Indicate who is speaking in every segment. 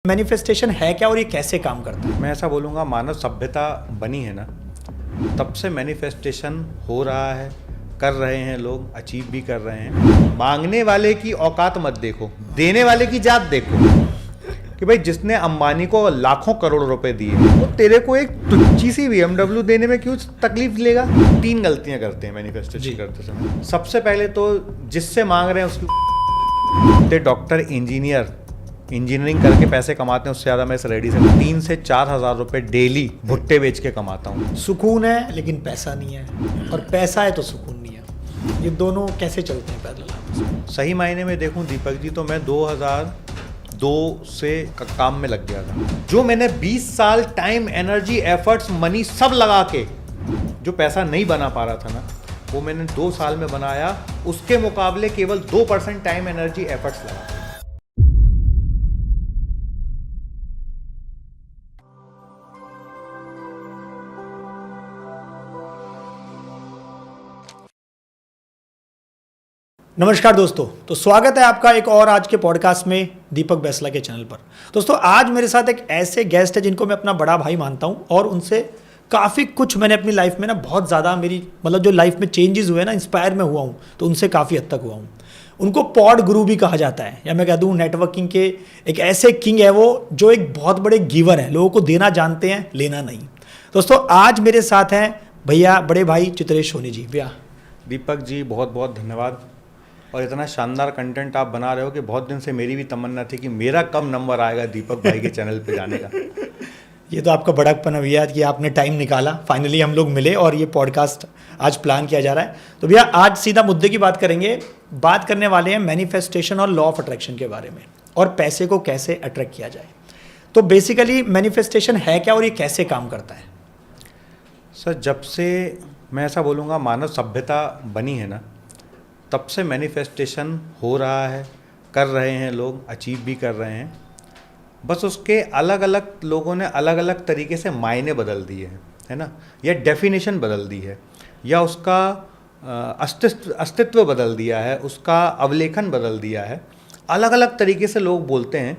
Speaker 1: Manifestation है क्या और ये कैसे काम करता है?
Speaker 2: मैं ऐसा बोलूँगा, मानव सभ्यता बनी है ना, तब से मैनिफेस्टेशन हो रहा है, कर रहे हैं लोग, अचीव भी कर रहे हैं। मांगने वाले की औकात मत देखो, देने वाले की जात देखो। कि भाई जिसने अंबानी को लाखों करोड़ रुपए दिए, वो तेरे को एक तुच्छी सी BMW देने में क्यों तकलीफ लेगा? 3 गलतियां करते हैं मैनिफेस्टेशन करते समय। सबसे पहले तो जिससे मांग रहे हैं उसकी डॉक्टर, इंजीनियरिंग करके पैसे कमाते हैं, उससे ज़्यादा मैं इस रेडी से 3 से 4 हज़ार रुपये डेली भुट्टे बेच के कमाता हूँ।
Speaker 1: सुकून है लेकिन पैसा नहीं है, और पैसा है तो सुकून नहीं है। ये दोनों कैसे चलते हैं पैदल?
Speaker 2: सही मायने में देखूं दीपक जी, तो मैं 2002 से काम में लग गया था। जो मैंने 20 साल टाइम, एनर्जी, एफर्ट्स, मनी सब लगा के जो पैसा नहीं बना पा रहा था ना, वो मैंने 2 साल में बनाया। उसके मुकाबले केवल 2% टाइम, एनर्जी, एफर्ट्स लगा।
Speaker 1: नमस्कार दोस्तों, तो स्वागत है आपका एक और आज के पॉडकास्ट में दीपक बेसला के चैनल पर। दोस्तों, आज मेरे साथ एक ऐसे गेस्ट है जिनको मैं अपना बड़ा भाई मानता हूं, और उनसे काफ़ी कुछ मैंने अपनी लाइफ में ना, बहुत ज़्यादा मेरी जो लाइफ में चेंजेस हुए ना, इंस्पायर मैं हुआ हूं, तो उनसे काफ़ी हद तक हुआ हूं। उनको पॉड गुरु भी कहा जाता है, या मैं कह दूं नेटवर्किंग के एक ऐसे किंग है वो, जो एक बहुत बड़े गिवर हैं, लोगों को देना जानते हैं, लेना नहीं। दोस्तों, आज मेरे साथ हैं भैया, बड़े भाई चित्रेश सोनी जी। भैया
Speaker 2: दीपक जी, बहुत बहुत धन्यवाद। और इतना शानदार कंटेंट आप बना रहे हो कि बहुत दिन से मेरी भी तमन्ना थी कि मेरा कब नंबर आएगा दीपक भाई के चैनल पे जाने का।
Speaker 1: ये तो आपका बड़कपन है भैया कि आपने टाइम निकाला, फाइनली हम लोग मिले और ये पॉडकास्ट आज प्लान किया जा रहा है। तो भैया आज सीधा मुद्दे की बात करेंगे। बात करने वाले हैं मैनिफेस्टेशन और लॉ ऑफ अट्रैक्शन के बारे में, और पैसे को कैसे अट्रैक्ट किया जाए। तो बेसिकली मैनिफेस्टेशन है क्या और ये कैसे काम करता है?
Speaker 2: सर, जब से मैं ऐसा बोलूँगा मानव सभ्यता बनी है ना, तब से मैनिफेस्टेशन हो रहा है, कर रहे हैं लोग, अचीव भी कर रहे हैं। बस उसके अलग अलग लोगों ने अलग अलग तरीके से मायने बदल दिए हैं, है ना, या डेफिनेशन बदल दी है, या उसका अस्तित्व बदल दिया है, उसका अवलेखन बदल दिया है। अलग अलग तरीके से लोग बोलते हैं,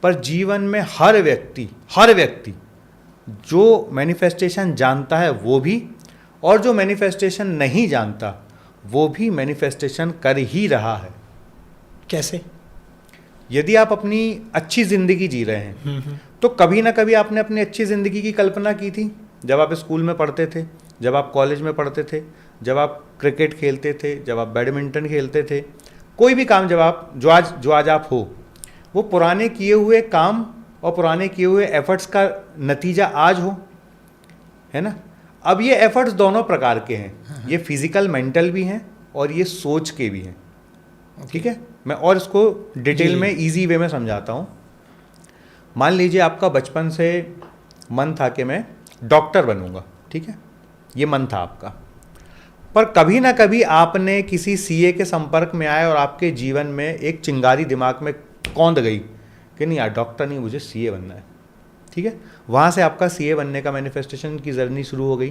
Speaker 2: पर जीवन में हर व्यक्ति जो मैनिफेस्टेशन जानता है वो भी, और जो मैनिफेस्टेशन नहीं जानता वो भी मैनिफेस्टेशन कर ही रहा है।
Speaker 1: कैसे?
Speaker 2: यदि आप अपनी अच्छी ज़िंदगी जी रहे हैं तो कभी ना कभी आपने अपनी अच्छी ज़िंदगी की कल्पना की थी। जब आप स्कूल में पढ़ते थे, जब आप कॉलेज में पढ़ते थे, जब आप क्रिकेट खेलते थे, जब आप बैडमिंटन खेलते थे, कोई भी काम जो आज आप हो, वो पुराने किए हुए काम और पुराने किए हुए एफर्ट्स का नतीजा आज हो, है ना। अब ये एफर्ट्स दोनों प्रकार के हैं, ये फिजिकल, मेंटल भी हैं, और ये सोच के भी हैं। ठीक है, मैं और इसको डिटेल में इजी वे में समझाता हूँ। मान लीजिए आपका बचपन से मन था कि मैं डॉक्टर बनूंगा, ठीक है, ये मन था आपका। पर कभी ना कभी आपने किसी सीए के संपर्क में आए और आपके जीवन में एक चिंगारी दिमाग में कौंध गई कि नहीं यार, डॉक्टर नहीं, मुझे सीए बनना है। ठीक है, वहाँ से आपका सीए बनने का मैनिफेस्टेशन की जर्नी शुरू हो गई।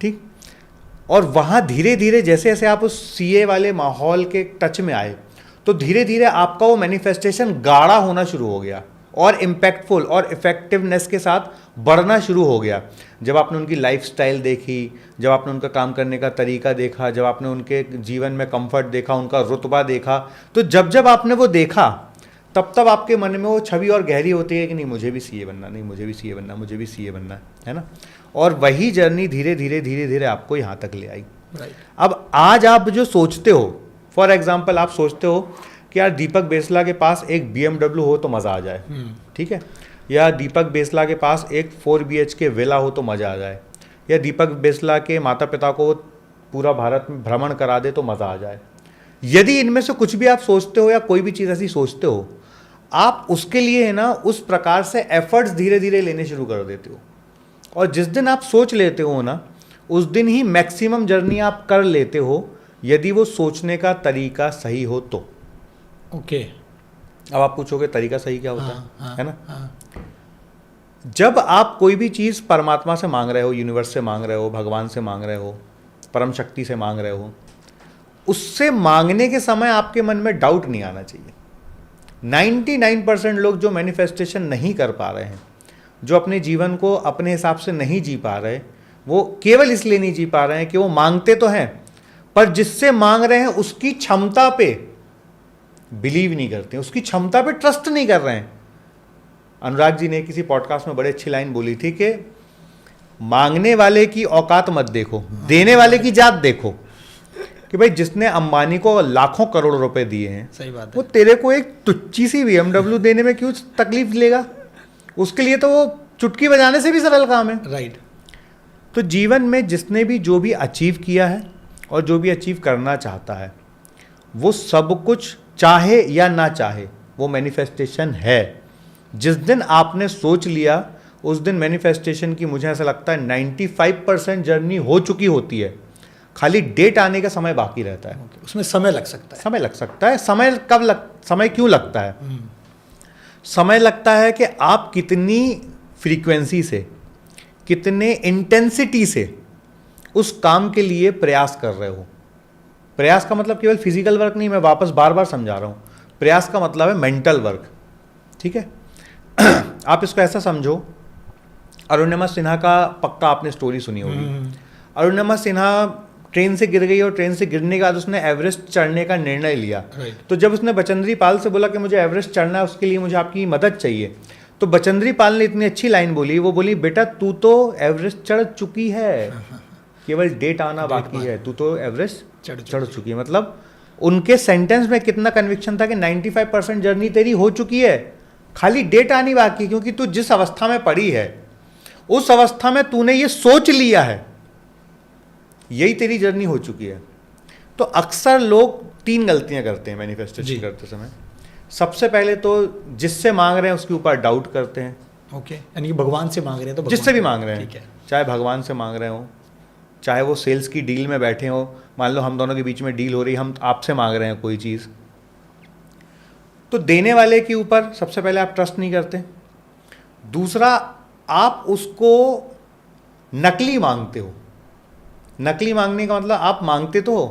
Speaker 2: ठीक, और वहाँ धीरे धीरे जैसे जैसे आप उस सीए वाले माहौल के टच में आए, तो धीरे धीरे आपका वो मैनिफेस्टेशन गाढ़ा होना शुरू हो गया, और इम्पैक्टफुल और इफेक्टिवनेस के साथ बढ़ना शुरू हो गया। जब आपने उनकी लाइफस्टाइल देखी, जब आपने उनका काम करने का तरीका देखा, जब आपने उनके जीवन में कंफर्ट देखा, उनका रुतबा देखा, तो जब आपने वो देखा, तब आपके मन में वो छवि और गहरी होती है कि नहीं, मुझे भी सीए बनना, नहीं मुझे भी सीए बनना, मुझे भी सीए बनना है ना। और वही जर्नी धीरे धीरे आपको यहाँ तक ले आई। अब आज आप जो सोचते हो, फॉर एग्जाम्पल आप सोचते हो कि यार दीपक बेसला के पास एक BMW हो तो मज़ा आ जाए, ठीक है, या दीपक बेसला के पास एक 4 BHK विला हो तो मज़ा आ जाए, या दीपक बेसला के माता पिता को पूरा भारत में भ्रमण करा दे तो मज़ा आ जाए। यदि इनमें से कुछ भी आप सोचते हो, या कोई भी चीज़ ऐसी सोचते हो, आप उसके लिए है ना उस प्रकार से एफर्ट्स धीरे धीरे लेने शुरू कर देते हो। और जिस दिन आप सोच लेते हो ना, उस दिन ही मैक्सिमम जर्नी आप कर लेते हो, यदि वो सोचने का तरीका सही हो तो।
Speaker 1: ओके।
Speaker 2: अब आप पूछोगे तरीका सही क्या होता
Speaker 1: हाँ,
Speaker 2: है ना।
Speaker 1: हाँ।
Speaker 2: जब आप कोई भी चीज़ परमात्मा से मांग रहे हो, यूनिवर्स से मांग रहे हो, भगवान से मांग रहे हो, परम शक्ति से मांग रहे हो, उससे मांगने के समय आपके मन में डाउट नहीं आना चाहिए। 99% लोग जो मैनिफेस्टेशन नहीं कर पा रहे हैं, जो अपने जीवन को अपने हिसाब से नहीं जी पा रहे, वो केवल इसलिए नहीं जी पा रहे हैं कि वो मांगते तो हैं, पर जिससे मांग रहे हैं उसकी क्षमता पे बिलीव नहीं करते, उसकी क्षमता पे ट्रस्ट नहीं कर रहे हैं। अनुराग जी ने किसी पॉडकास्ट में बड़ी अच्छी लाइन बोली थी कि मांगने वाले की औकात मत देखो, देने वाले की जात देखो। कि भाई जिसने अंबानी को लाखों करोड़ रुपए दिए हैं,
Speaker 1: सही बात है,
Speaker 2: वो तेरे को एक तुच्ची सी BMW देने में क्यों तकलीफ लेगा? उसके लिए तो वो चुटकी बजाने से भी सरल काम है।
Speaker 1: राइट।
Speaker 2: तो जीवन में जिसने भी जो भी अचीव किया है और जो भी अचीव करना चाहता है, वो सब कुछ चाहे या ना चाहे वो मैनिफेस्टेशन है। जिस दिन आपने सोच लिया उस दिन मैनिफेस्टेशन की मुझे ऐसा लगता है 95% जर्नी हो चुकी होती है, खाली डेट आने का समय बाकी रहता है।
Speaker 1: उसमें समय लग सकता है।
Speaker 2: समय लग सकता है। समय क्यों लगता है? समय लगता है कि आप कितनी फ्रीक्वेंसी से, कितने इंटेंसिटी से उस काम के लिए प्रयास कर रहे हो। प्रयास का मतलब केवल फिजिकल वर्क नहीं, मैं वापस बार बार समझा रहा हूँ। प्रयास का मतलब है मेंटल वर्क, ठीक है? आप इसको ऐसा समझो, अरुणिमा सिन्हा का पक्का आपने स्टोरी सुनी होगी। अरुणिमा सिन्हा ट्रेन से गिर गई और ट्रेन से गिरने के बाद उसने एवरेस्ट चढ़ने का निर्णय लिया। तो जब उसने बचेंद्री पाल से बोला कि मुझे एवरेस्ट चढ़ना है, उसके लिए मुझे आपकी मदद चाहिए, तो बचेंद्री पाल ने इतनी अच्छी लाइन बोली, वो बोली बेटा तू तो एवरेस्ट चढ़ चुकी है, केवल डेट आना बाकी है, तू तो एवरेस्ट चढ़ चुकी है। मतलब उनके सेंटेंस में कितना कन्विक्शन था कि 95% जर्नी तेरी हो चुकी है, खाली डेट आनी बाकी, क्योंकि तू जिस अवस्था में पड़ी है उस अवस्था में तूने ये सोच लिया है, यही तेरी जर्नी हो चुकी है। तो अक्सर लोग 3 गलतियां करते हैं मैनिफेस्टेशन करते समय। सबसे पहले तो जिससे मांग रहे हैं उसके ऊपर डाउट करते हैं।
Speaker 1: ओके, यानी कि भगवान से मांग रहे हैं तो
Speaker 2: जिससे भी मांग रहे हैं,
Speaker 1: ठीक है,
Speaker 2: चाहे भगवान से मांग रहे हो, चाहे वो सेल्स की डील में बैठे हो, मान लो हम दोनों के बीच में डील हो रही, हम आपसे मांग रहे हैं कोई चीज़, तो देने वाले के ऊपर सबसे पहले आप ट्रस्ट नहीं करते। दूसरा, आप उसको नकली मांगते हो। नकली मांगने का मतलब आप मांगते तो हो,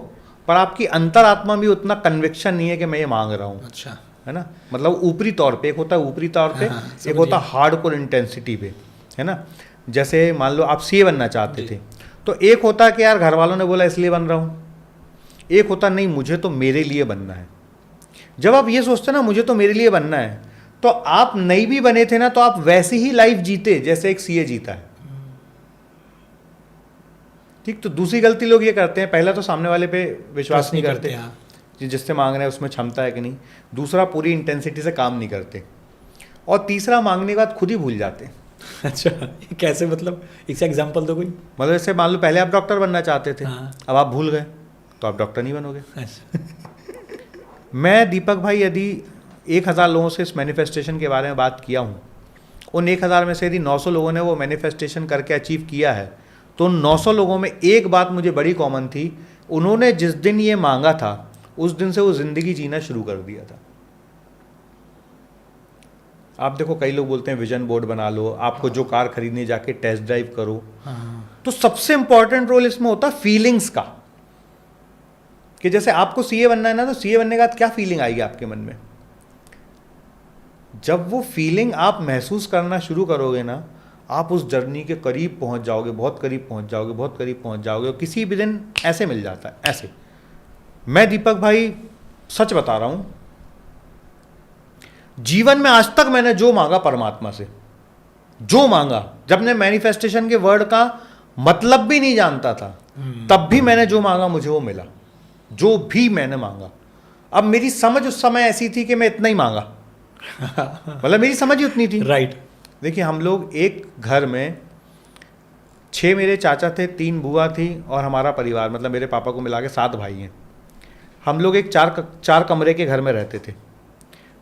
Speaker 2: पर आपकी अंतरात्मा भी उतना कन्विक्शन नहीं है कि मैं ये मांग रहा हूँ।
Speaker 1: अच्छा,
Speaker 2: है ना? मतलब ऊपरी तौर पे, एक होता है ऊपरी तौर पे, एक होता है हार्डकोर इंटेंसिटी पे, है ना? जैसे मान लो आप सीए बनना चाहते थे, तो एक होता है कि यार घर वालों ने बोला इसलिए बन रहा हूँ, एक होता नहीं मुझे तो मेरे लिए बनना है। जब आप ये सोचते ना मुझे तो मेरे लिए बनना है, तो आप नहीं भी बने थे ना तो आप वैसी ही लाइफ जीते जैसे एक सीए जीता है। ठीक। तो दूसरी गलती लोग ये करते हैं, पहला तो सामने वाले पे विश्वास नहीं करते कि जिससे मांग रहे हैं उसमें क्षमता है कि नहीं। दूसरा, पूरी इंटेंसिटी से काम नहीं करते। और तीसरा, मांगने के बाद खुद ही भूल जाते हैं।
Speaker 1: अच्छा, कैसे? मतलब इसका एग्जांपल दो कोई।
Speaker 2: मतलब जैसे मान लो पहले आप डॉक्टर बनना चाहते थे, अब आप भूल गए तो आप डॉक्टर नहीं बनोगे।
Speaker 1: अच्छा।
Speaker 2: मैं दीपक भाई यदि 1000 लोगों से इस मैनिफेस्टेशन के बारे में बात किया हूँ, उन 1000 में से यदि 900 लोगों ने वो मैनिफेस्टेशन करके अचीव किया है, तो 900 लोगों में एक बात मुझे बड़ी कॉमन थी, उन्होंने जिस दिन ये मांगा था उस दिन से वो जिंदगी जीना शुरू कर दिया था। आप देखो कई लोग बोलते हैं विजन बोर्ड बना लो, आपको जो कार खरीदने जाके टेस्ट ड्राइव करो। तो सबसे इंपॉर्टेंट रोल इसमें होता है फीलिंग्स का, कि जैसे आपको सीए बनना है ना, तो सीए बनने के बाद क्या फीलिंग आएगी आपके मन में? जब वो फीलिंग आप महसूस करना शुरू करोगे ना, आप उस जर्नी के करीब पहुंच जाओगे, बहुत करीब पहुंच जाओगे, बहुत करीब पहुंच जाओगे। और किसी भी दिन ऐसे मिल जाता है, ऐसे। मैं दीपक भाई सच बता रहा हूं, जीवन में आज तक मैंने जो मांगा परमात्मा से, जो मांगा, जब मैं मैनिफेस्टेशन के वर्ड का मतलब भी नहीं जानता था, तब भी मैंने जो मांगा मुझे वो मिला, जो भी मैंने मांगा। अब मेरी समझ उस समय ऐसी थी कि मैं इतना ही मांगा, मतलब मेरी समझ ही उतनी थी।
Speaker 1: राइट।
Speaker 2: देखिए हम लोग एक घर में 6 मेरे चाचा थे, 3 बुआ थी और हमारा परिवार, मतलब मेरे पापा को मिला के 7 भाई हैं। हम लोग एक 4 कमरे के घर में रहते थे।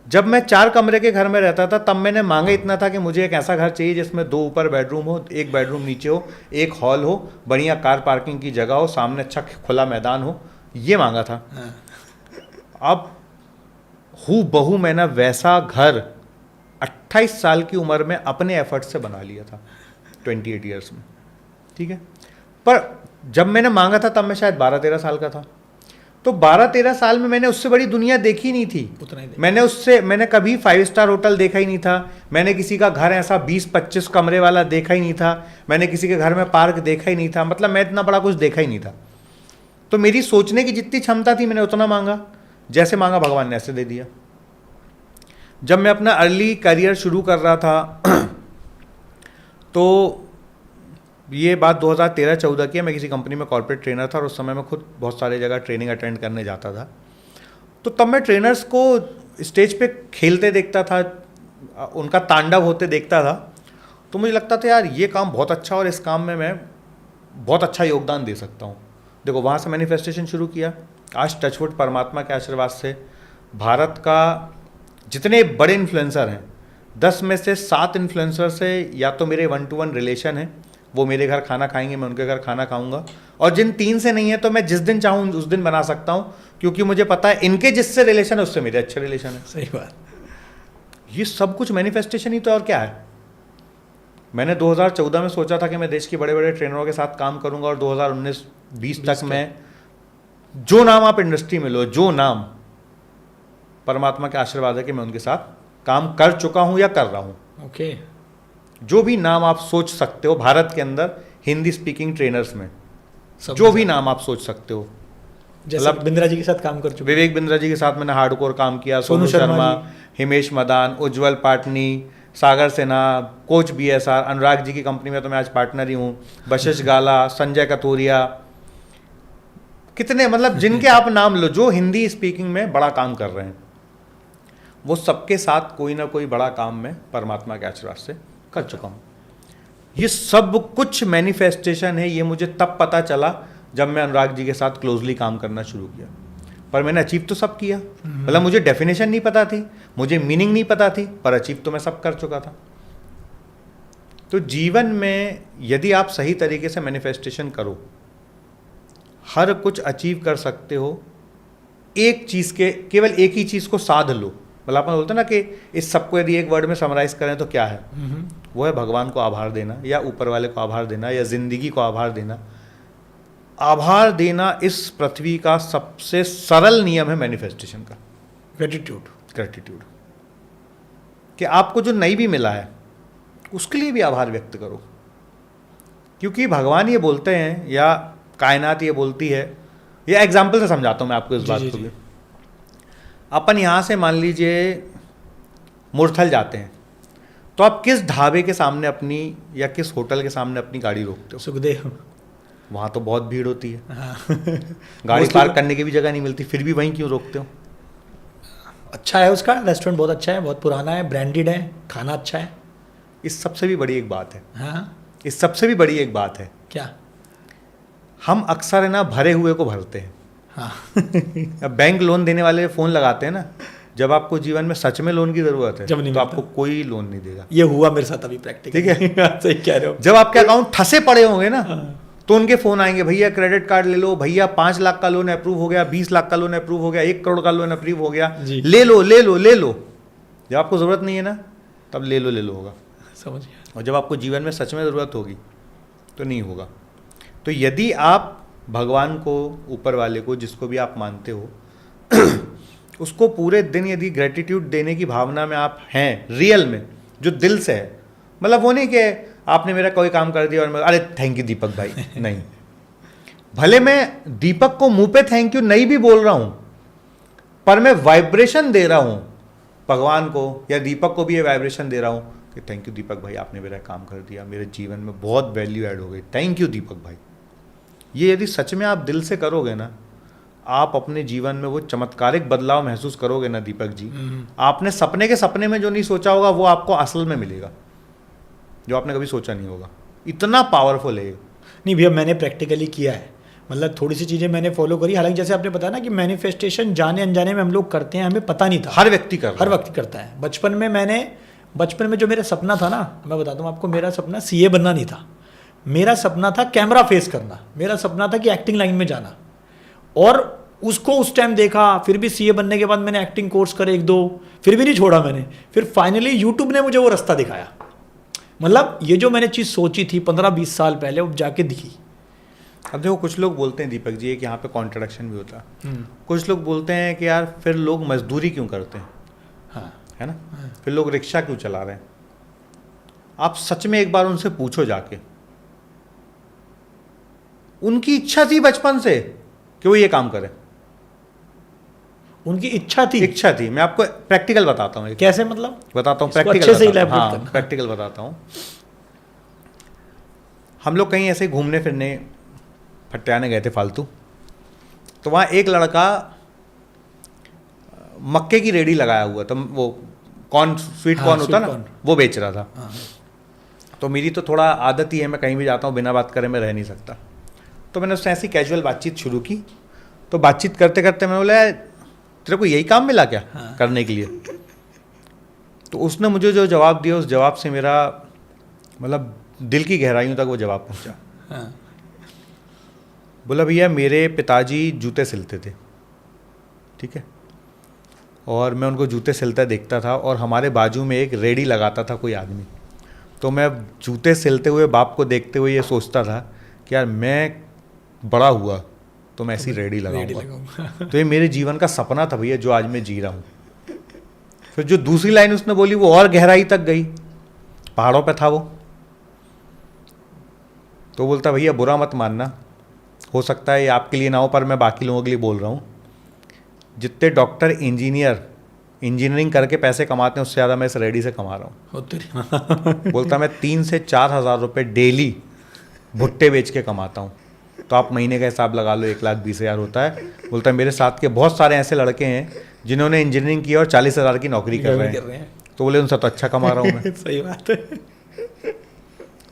Speaker 2: जब मैं 4 कमरे के घर में रहता था तब मैंने मांगा इतना था कि मुझे एक ऐसा घर चाहिए जिसमें 2 ऊपर बेडरूम हो, 1 बेडरूम नीचे हो, 1 हॉल हो, बढ़िया कार पार्किंग की जगह हो, सामने अच्छा खुला मैदान हो, ये मांगा था। अब हूबहू मैंने वैसा घर 28 साल की उम्र में अपने एफर्ट से बना लिया था, 28 ईयर्स में। ठीक है, पर जब मैंने मांगा था तब मैं शायद 12-13 साल का था। तो 12-13 साल में मैंने उससे बड़ी दुनिया देखी नहीं थी।
Speaker 1: उतना ही देखा।
Speaker 2: मैंने कभी 5 स्टार होटल देखा ही नहीं था। मैंने किसी का घर ऐसा 20-25 कमरे वाला देखा ही नहीं था। मैंने किसी के घर में पार्क देखा ही नहीं था। मतलब मैं इतना बड़ा कुछ देखा ही नहीं था। तो मेरी सोचने की जितनी क्षमता थी मैंने उतना मांगा, जैसे मांगा भगवान ने ऐसे दे दिया। जब मैं अपना अर्ली करियर शुरू कर रहा था तो ये बात 2013-14 की है। मैं किसी कंपनी में कॉर्पोरेट ट्रेनर था और उस समय मैं खुद बहुत सारी जगह ट्रेनिंग अटेंड करने जाता था। तो तब मैं ट्रेनर्स को स्टेज पे खेलते देखता था, उनका तांडव होते देखता था। तो मुझे लगता था यार ये काम बहुत अच्छा और इस काम में मैं बहुत अच्छा योगदान दे सकता हूँ। देखो वहाँ से मैनिफेस्टेशन शुरू किया। आज टचवुड परमात्मा के आशीर्वाद से भारत का जितने बड़े इन्फ्लुएंसर हैं 10 में से 7 इन्फ्लुएंसर से या तो मेरे 1-to-1 रिलेशन है, वो मेरे घर खाना खाएंगे, मैं उनके घर खाना खाऊंगा। और जिन 3 से नहीं है तो मैं जिस दिन चाहूँ उस दिन बना सकता हूँ, क्योंकि मुझे पता है इनके जिससे रिलेशन है उससे मेरे अच्छे रिलेशन है।
Speaker 1: सही बात।
Speaker 2: ये सब कुछ मैनिफेस्टेशन ही तो और क्या है। मैंने 2014 में सोचा था कि मैं देश के बड़े बड़े ट्रेनरों के साथ काम करूंगा और 2019-20 तक मैं जो नाम आप इंडस्ट्री में लो, जो नाम, परमात्मा के आशीर्वाद है कि मैं उनके साथ काम कर चुका हूं या कर रहा हूं।
Speaker 1: ओके।
Speaker 2: जो भी नाम आप सोच सकते हो भारत के अंदर हिंदी स्पीकिंग ट्रेनर्स में,
Speaker 1: सब
Speaker 2: जो भी नाम आप सोच सकते हो।
Speaker 1: जैसे
Speaker 2: मतलब
Speaker 1: बिंद्रा जी के साथ काम कर चुके।
Speaker 2: विवेक बिंद्रा जी के साथ मैंने हार्डकोर काम किया,
Speaker 1: सोनू
Speaker 2: सोनू शर्मा,
Speaker 1: जी।
Speaker 2: हिमेश मदान, उज्जवल पाटनी, सागर सिन्हा, कोच BSR, अनुराग जी की कंपनी में तो मैं आज पार्टनर ही हूँ, बशिश गाला, संजय कतोरिया, कितने मतलब जिनके आप नाम लो जो हिंदी स्पीकिंग में बड़ा काम कर रहे हैं, वो सबके साथ कोई ना कोई बड़ा काम मैं परमात्मा के आशीर्वाद से कर चुका हूँ। ये सब कुछ मैनिफेस्टेशन है। ये मुझे तब पता चला जब मैं अनुराग जी के साथ क्लोजली काम करना शुरू किया। पर मैंने अचीव तो सब किया। मतलब मुझे डेफिनेशन नहीं पता थी, मुझे मीनिंग नहीं पता थी, पर अचीव तो मैं सब कर चुका था। तो जीवन में यदि आप सही तरीके से मैनिफेस्टेशन करो, हर कुछ अचीव कर सकते हो। एक चीज़ के केवल एक ही चीज़ को साध लो। मतलब अपन बोलते हैं ना कि इस सबको यदि एक वर्ड में समराइज करें तो क्या है, वो है भगवान को आभार देना, या ऊपर वाले को आभार देना, या जिंदगी को आभार देना। आभार देना इस पृथ्वी का सबसे सरल नियम है मैनिफेस्टेशन का। ग्रेटिट्यूड कि आपको जो नहीं भी मिला है उसके लिए भी आभार व्यक्त करो, क्योंकि भगवान ये बोलते हैं या कायनात ये बोलती है। ये एग्जाम्पल से समझाता हूँ मैं आपको इस बात को भी। अपन यहाँ से मान लीजिए मुरथल जाते हैं, तो आप किस ढाबे के सामने अपनी या किस होटल के सामने अपनी गाड़ी रोकते हो?
Speaker 1: सुखदेव।
Speaker 2: वहाँ तो बहुत भीड़ होती है,
Speaker 1: हाँ।
Speaker 2: गाड़ी पार्क करने की भी जगह नहीं मिलती, फिर भी वहीं क्यों रोकते हो?
Speaker 1: अच्छा है उसका रेस्टोरेंट, बहुत अच्छा है, बहुत पुराना है, ब्रांडेड है, खाना अच्छा है।
Speaker 2: इस सबसे भी बड़ी एक बात है।
Speaker 1: हाँ।
Speaker 2: इस सबसे भी बड़ी एक बात है,
Speaker 1: क्या?
Speaker 2: हम अक्सर है ना भरे हुए को भरते हैं।
Speaker 1: हाँ।
Speaker 2: अब बैंक लोन देने वाले फ़ोन लगाते हैं ना, जब आपको जीवन में सच में लोन की ज़रूरत है
Speaker 1: जब नहीं
Speaker 2: तो
Speaker 1: मिलता।
Speaker 2: आपको कोई लोन नहीं देगा।
Speaker 1: ये हुआ मेरे साथ अभी प्रैक्टिकल।
Speaker 2: ठीक है।
Speaker 1: सही कह रहे हो।
Speaker 2: जब आपके अकाउंट ठसे पड़े होंगे ना, तो उनके फ़ोन आएंगे, भैया क्रेडिट कार्ड ले लो, भैया 5 लाख का लोन अप्रूव हो गया, 20 लाख का लोन अप्रूव हो गया, 1 करोड़ का लोन अप्रूव हो गया,
Speaker 1: जी।
Speaker 2: ले लो ले लो ले लो। जब आपको ज़रूरत नहीं है ना, तब ले लो होगा।
Speaker 1: समझ गया।
Speaker 2: और जब आपको जीवन में सच में ज़रूरत होगी तो नहीं होगा। तो यदि आप भगवान को, ऊपर वाले को, जिसको भी आप मानते हो उसको पूरे दिन यदि ग्रेटिट्यूड देने की भावना में आप हैं, रियल में, जो दिल से है, मतलब वो नहीं कि आपने मेरा कोई काम कर दिया और मैं अरे थैंक यू दीपक भाई नहीं, भले मैं दीपक को मुंह पे थैंक यू नहीं भी बोल रहा हूं, पर मैं वाइब्रेशन दे रहा हूं भगवान को, या दीपक को भी ये वाइब्रेशन दे रहा हूं कि थैंक यू दीपक भाई, आपने मेरा काम कर दिया, मेरे जीवन में बहुत वैल्यू ऐड हो गई, थैंक यू दीपक भाई। ये यदि सच में आप दिल से करोगे ना, आप अपने जीवन में वो चमत्कारिक बदलाव महसूस करोगे ना दीपक जी। आपने सपने के सपने में जो नहीं सोचा होगा वो आपको असल में मिलेगा, जो आपने कभी सोचा नहीं होगा। इतना पावरफुल है।
Speaker 1: नहीं भैया, मैंने प्रैक्टिकली किया है। मतलब थोड़ी सी चीज़ें मैंने फॉलो करी। हालांकि जैसे आपने बताया ना कि मैनिफेस्टेशन जाने अनजाने में हम लोग करते हैं, हमें पता नहीं था।
Speaker 2: हर व्यक्ति कर रहा है।
Speaker 1: हर व्यक्ति करता है। बचपन में जो मेरा सपना था ना, मैं बताता हूँ आपको, मेरा सपना CA बनना नहीं था। मेरा सपना था कैमरा फेस करना। मेरा सपना था कि एक्टिंग लाइन में जाना। और उसको उस टाइम देखा, फिर भी CA बनने के बाद मैंने एक्टिंग कोर्स करे 1-2, फिर भी नहीं छोड़ा मैंने। फिर फाइनली यूट्यूब ने मुझे वो रास्ता दिखाया। मतलब ये जो मैंने चीज़ सोची थी 15-20 साल पहले, वो जाके दिखी।
Speaker 2: अब देखो कुछ लोग बोलते हैं दीपक जी कि यहाँ पे कॉन्ट्रडिक्शन भी होता है। कुछ लोग बोलते हैं कि यार फिर लोग मजदूरी क्यों करते हैं,
Speaker 1: हाँ
Speaker 2: है ना, फिर लोग रिक्शा क्यों चला रहे हैं। आप सच में एक बार उनसे पूछो जाके, उनकी इच्छा थी बचपन से कि वो ये काम करें,
Speaker 1: उनकी इच्छा थी।
Speaker 2: मैं आपको प्रैक्टिकल बताता हूँ,
Speaker 1: कैसे मतलब
Speaker 2: बताता हूँ,
Speaker 1: इसको
Speaker 2: प्रैक्टिकल
Speaker 1: अच्छे से
Speaker 2: बताता हूँ,
Speaker 1: elaborate
Speaker 2: हाँ
Speaker 1: करना।
Speaker 2: प्रैक्टिकल बताता हूँ। हम लोग कहीं ऐसे घूमने फिरने फट्टियाने गए थे फालतू, तो वहाँ एक लड़का मक्के की रेडी लगाया हुआ था, वो कॉर्न, स्वीट
Speaker 1: हाँ,
Speaker 2: कॉर्न होता
Speaker 1: sweet
Speaker 2: ना,
Speaker 1: corn।
Speaker 2: वो बेच रहा था।
Speaker 1: हाँ,
Speaker 2: तो मेरी तो थोड़ा आदत ही है, मैं कहीं भी जाता हूँ बिना बात करे मैं रह नहीं सकता। तो मैंने उससे ऐसी कैजुअल बातचीत शुरू की। तो बातचीत करते करते मैंने बोला तेरे को यही काम मिला क्या
Speaker 1: हाँ।
Speaker 2: करने के लिए। तो उसने मुझे जो जवाब दिया, उस जवाब से मेरा मतलब दिल की गहराइयों तक वो जवाब पहुंचा।
Speaker 1: हाँ,
Speaker 2: बोला भैया मेरे पिताजी जूते सिलते थे, ठीक है, और मैं उनको जूते सिलता देखता था, और हमारे बाजू में एक रेडी लगाता था कोई आदमी। तो मैं जूते सिलते हुए बाप को देखते हुए ये सोचता था कि यार मैं बड़ा हुआ तो मैं ऐसी रेडी लगाऊंगा। तो ये मेरे जीवन का सपना था भैया, जो आज मैं जी रहा हूँ। फिर जो दूसरी लाइन उसने बोली वो और गहराई तक गई, पहाड़ों पे था वो। तो बोलता भैया बुरा मत मानना, हो सकता है ये आपके लिए ना हो, पर मैं बाकी लोगों के लिए बोल रहा हूँ, जितने डॉक्टर इंजीनियरिंग करके पैसे कमाते हैं उससे ज़्यादा मैं इस रेडी से कमा रहा हूँ। बोलता मैं 3 से 4 हज़ार रुपये डेली भुट्टे बेच के कमाता हूँ। तो आप महीने का हिसाब लगा लो, 1,20,000 होता है। बोलता है मेरे साथ के बहुत सारे ऐसे लड़के हैं जिन्होंने इंजीनियरिंग की और 40,000 की नौकरी कर रहे हैं। तो बोले उनसे तो अच्छा कमा रहा हूँ मैं।
Speaker 1: सही बात है।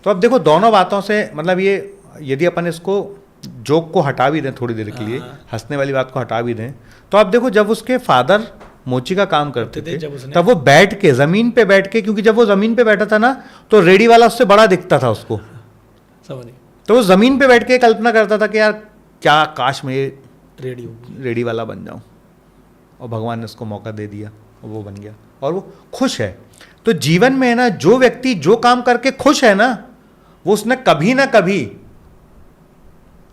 Speaker 2: तो अब देखो दोनों बातों से मतलब ये, यदि अपन इसको जोक को हटा भी दें थोड़ी देर के लिए, हंसने वाली बात को हटा भी दें, तो आप देखो जब उसके फादर मोची का काम करते थे तब वो बैठ के ज़मीन पे बैठ के, क्योंकि जब वो ज़मीन पे बैठा था ना तो रेडी वाला उससे बड़ा दिखता था उसको,
Speaker 1: समझ।
Speaker 2: तो वो ज़मीन पे बैठ के कल्पना करता था कि यार क्या काश मैं रेडी वाला बन जाऊं, और भगवान ने उसको मौका दे दिया और वो बन गया और वो खुश है। तो जीवन में है ना, जो व्यक्ति जो काम करके खुश है ना, वो उसने कभी ना कभी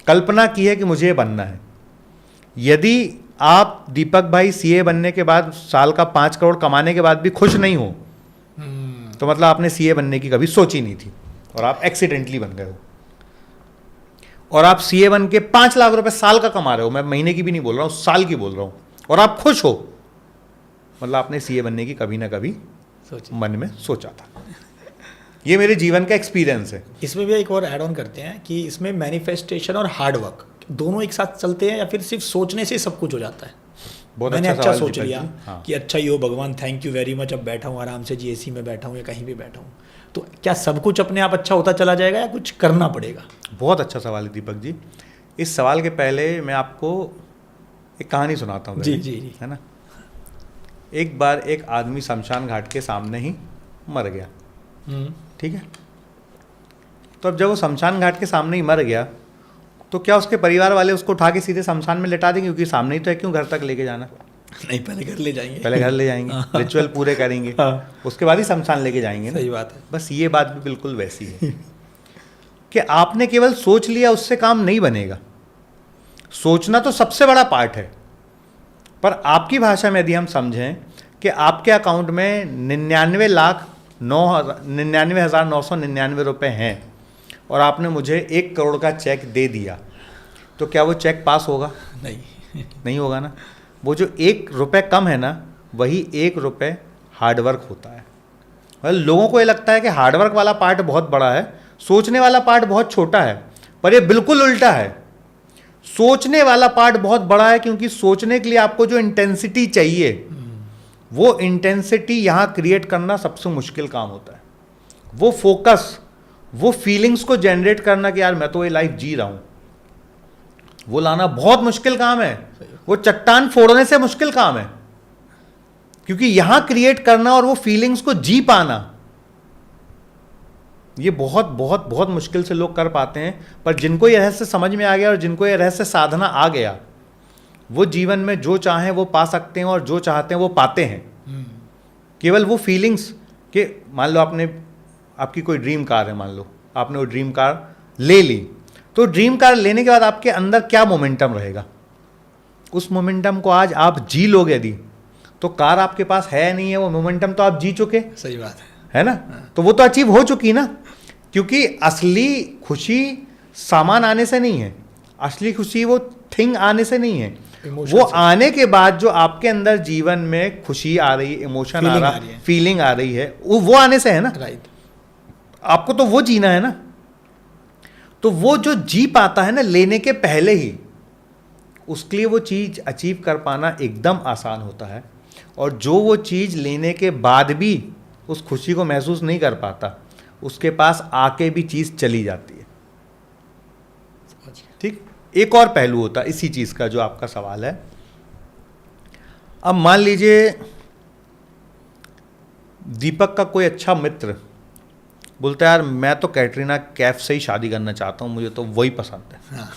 Speaker 2: कल्पना की है कि मुझे ये बनना है। यदि आप दीपक भाई सीए बनने के बाद साल का 5 करोड़ कमाने के बाद भी खुश नहीं हो, तो मतलब आपने सीए बनने की कभी सोची नहीं थी और आप एक्सीडेंटली बन गए हो। और आप सीए बन के 5 लाख रुपए साल का कमा रहे हो, मैं महीने की भी नहीं बोल रहा हूं, साल की बोल रहा हूं, और आप खुश हो, मतलब आपने सीए बनने की कभी ना कभी मन में सोचा था। ये मेरे जीवन का एक्सपीरियंस है।
Speaker 1: इसमें भी एक और ऐड ऑन करते हैं कि इसमें मैनिफेस्टेशन और हार्ड वर्क दोनों एक साथ चलते हैं, या फिर सिर्फ सोचने से सब कुछ हो जाता है।
Speaker 2: बहुत
Speaker 1: मैंने अच्छा
Speaker 2: सवाल
Speaker 1: सोच
Speaker 2: दीपक
Speaker 1: लिया
Speaker 2: जी। हाँ।
Speaker 1: कि अच्छा ही हो भगवान, थैंक यू वेरी मच, अब बैठा हूँ आराम से, जीएसी में बैठा हूँ या कहीं भी बैठा हूँ, तो क्या सब कुछ अपने आप अच्छा होता चला जाएगा या कुछ करना पड़ेगा?
Speaker 2: बहुत अच्छा सवाल है दीपक जी। इस सवाल के पहले मैं आपको एक कहानी सुनाता हूँ।
Speaker 1: जी जी जी।
Speaker 2: है ना, एक बार एक आदमी शमशान घाट के सामने ही मर गया, ठीक है। तो अब जब वो शमशान घाट के सामने ही मर गया, तो क्या उसके परिवार वाले उसको उठा के सीधे शमशान में लेटा देंगे, क्योंकि सामने ही तो है, क्यों घर तक लेके जाना?
Speaker 1: नहीं, पहले घर ले जाएंगे।
Speaker 2: पहले घर ले जाएंगे, रिचुअल पूरे करेंगे, उसके बाद ही शमशान लेके जाएंगे ना।
Speaker 1: सही बात है।
Speaker 2: बस ये बात भी बिल्कुल वैसी है कि आपने केवल सोच लिया उससे काम नहीं बनेगा। सोचना तो सबसे बड़ा पार्ट है, पर आपकी भाषा में यदि हम समझें कि आपके अकाउंट में 99,999 रुपए हैं और आपने मुझे 1 करोड़ का चेक दे दिया, तो क्या वो चेक पास होगा? नहीं होगा ना। वो जो 1 रुपये कम है ना, वही 1 रुपये हार्डवर्क होता है। मतलब लोगों को ये लगता है कि हार्डवर्क वाला पार्ट बहुत बड़ा है, सोचने वाला पार्ट बहुत छोटा है, पर ये बिल्कुल उल्टा है। सोचने वाला पार्ट बहुत बड़ा है, क्योंकि सोचने के लिए आपको जो इंटेंसिटी चाहिए, वो इंटेंसिटी यहाँ क्रिएट करना सबसे मुश्किल काम होता है। वो फोकस, वो फीलिंग्स को जनरेट करना कि यार मैं तो ये लाइफ जी रहा हूँ, वो लाना बहुत मुश्किल काम है। वो चट्टान फोड़ने से मुश्किल काम है, क्योंकि यहां क्रिएट करना और वो फीलिंग्स को जी पाना, ये बहुत बहुत बहुत मुश्किल से लोग कर पाते हैं। पर जिनको ये रहस्य समझ में आ गया और जिनको ये रहस्य साधना आ गया, वो जीवन में जो चाहें वो पा सकते हैं और जो चाहते हैं वो पाते हैं। केवल वो फीलिंग्स के, मान लो आपकी कोई ड्रीम कार है, मान लो आपने वो ड्रीम कार ले ली, तो ड्रीम कार लेने के बाद आपके अंदर क्या मोमेंटम रहेगा, उस मोमेंटम को आज आप जी लोगे यदि, तो कार आपके पास है नहीं है, वो मोमेंटम तो आप जी चुके।
Speaker 1: सही बात है
Speaker 2: ना। तो वो तो अचीव हो चुकी ना, क्योंकि असली खुशी सामान आने से नहीं है, असली खुशी वो थिंग आने से नहीं है, वो आने के बाद जो आपके अंदर जीवन में खुशी आ रही, इमोशन आ रहा, फीलिंग आ रही है, वो आने से है ना।
Speaker 1: राइट।
Speaker 2: आपको तो वो जीना है ना। तो वो जो जी पाता है ना लेने के पहले ही, उसके लिए वो चीज अचीव कर पाना एकदम आसान होता है। और जो वो चीज लेने के बाद भी उस खुशी को महसूस नहीं कर पाता, उसके पास आके भी चीज चली जाती है। ठीक। एक और पहलू होता है इसी चीज का जो आपका सवाल है। अब मान लीजिए दीपक का कोई अच्छा मित्र बोलता है यार मैं तो कैटरीना कैफ से ही शादी करना चाहता हूं, मुझे तो वही पसंद है।
Speaker 1: हाँ।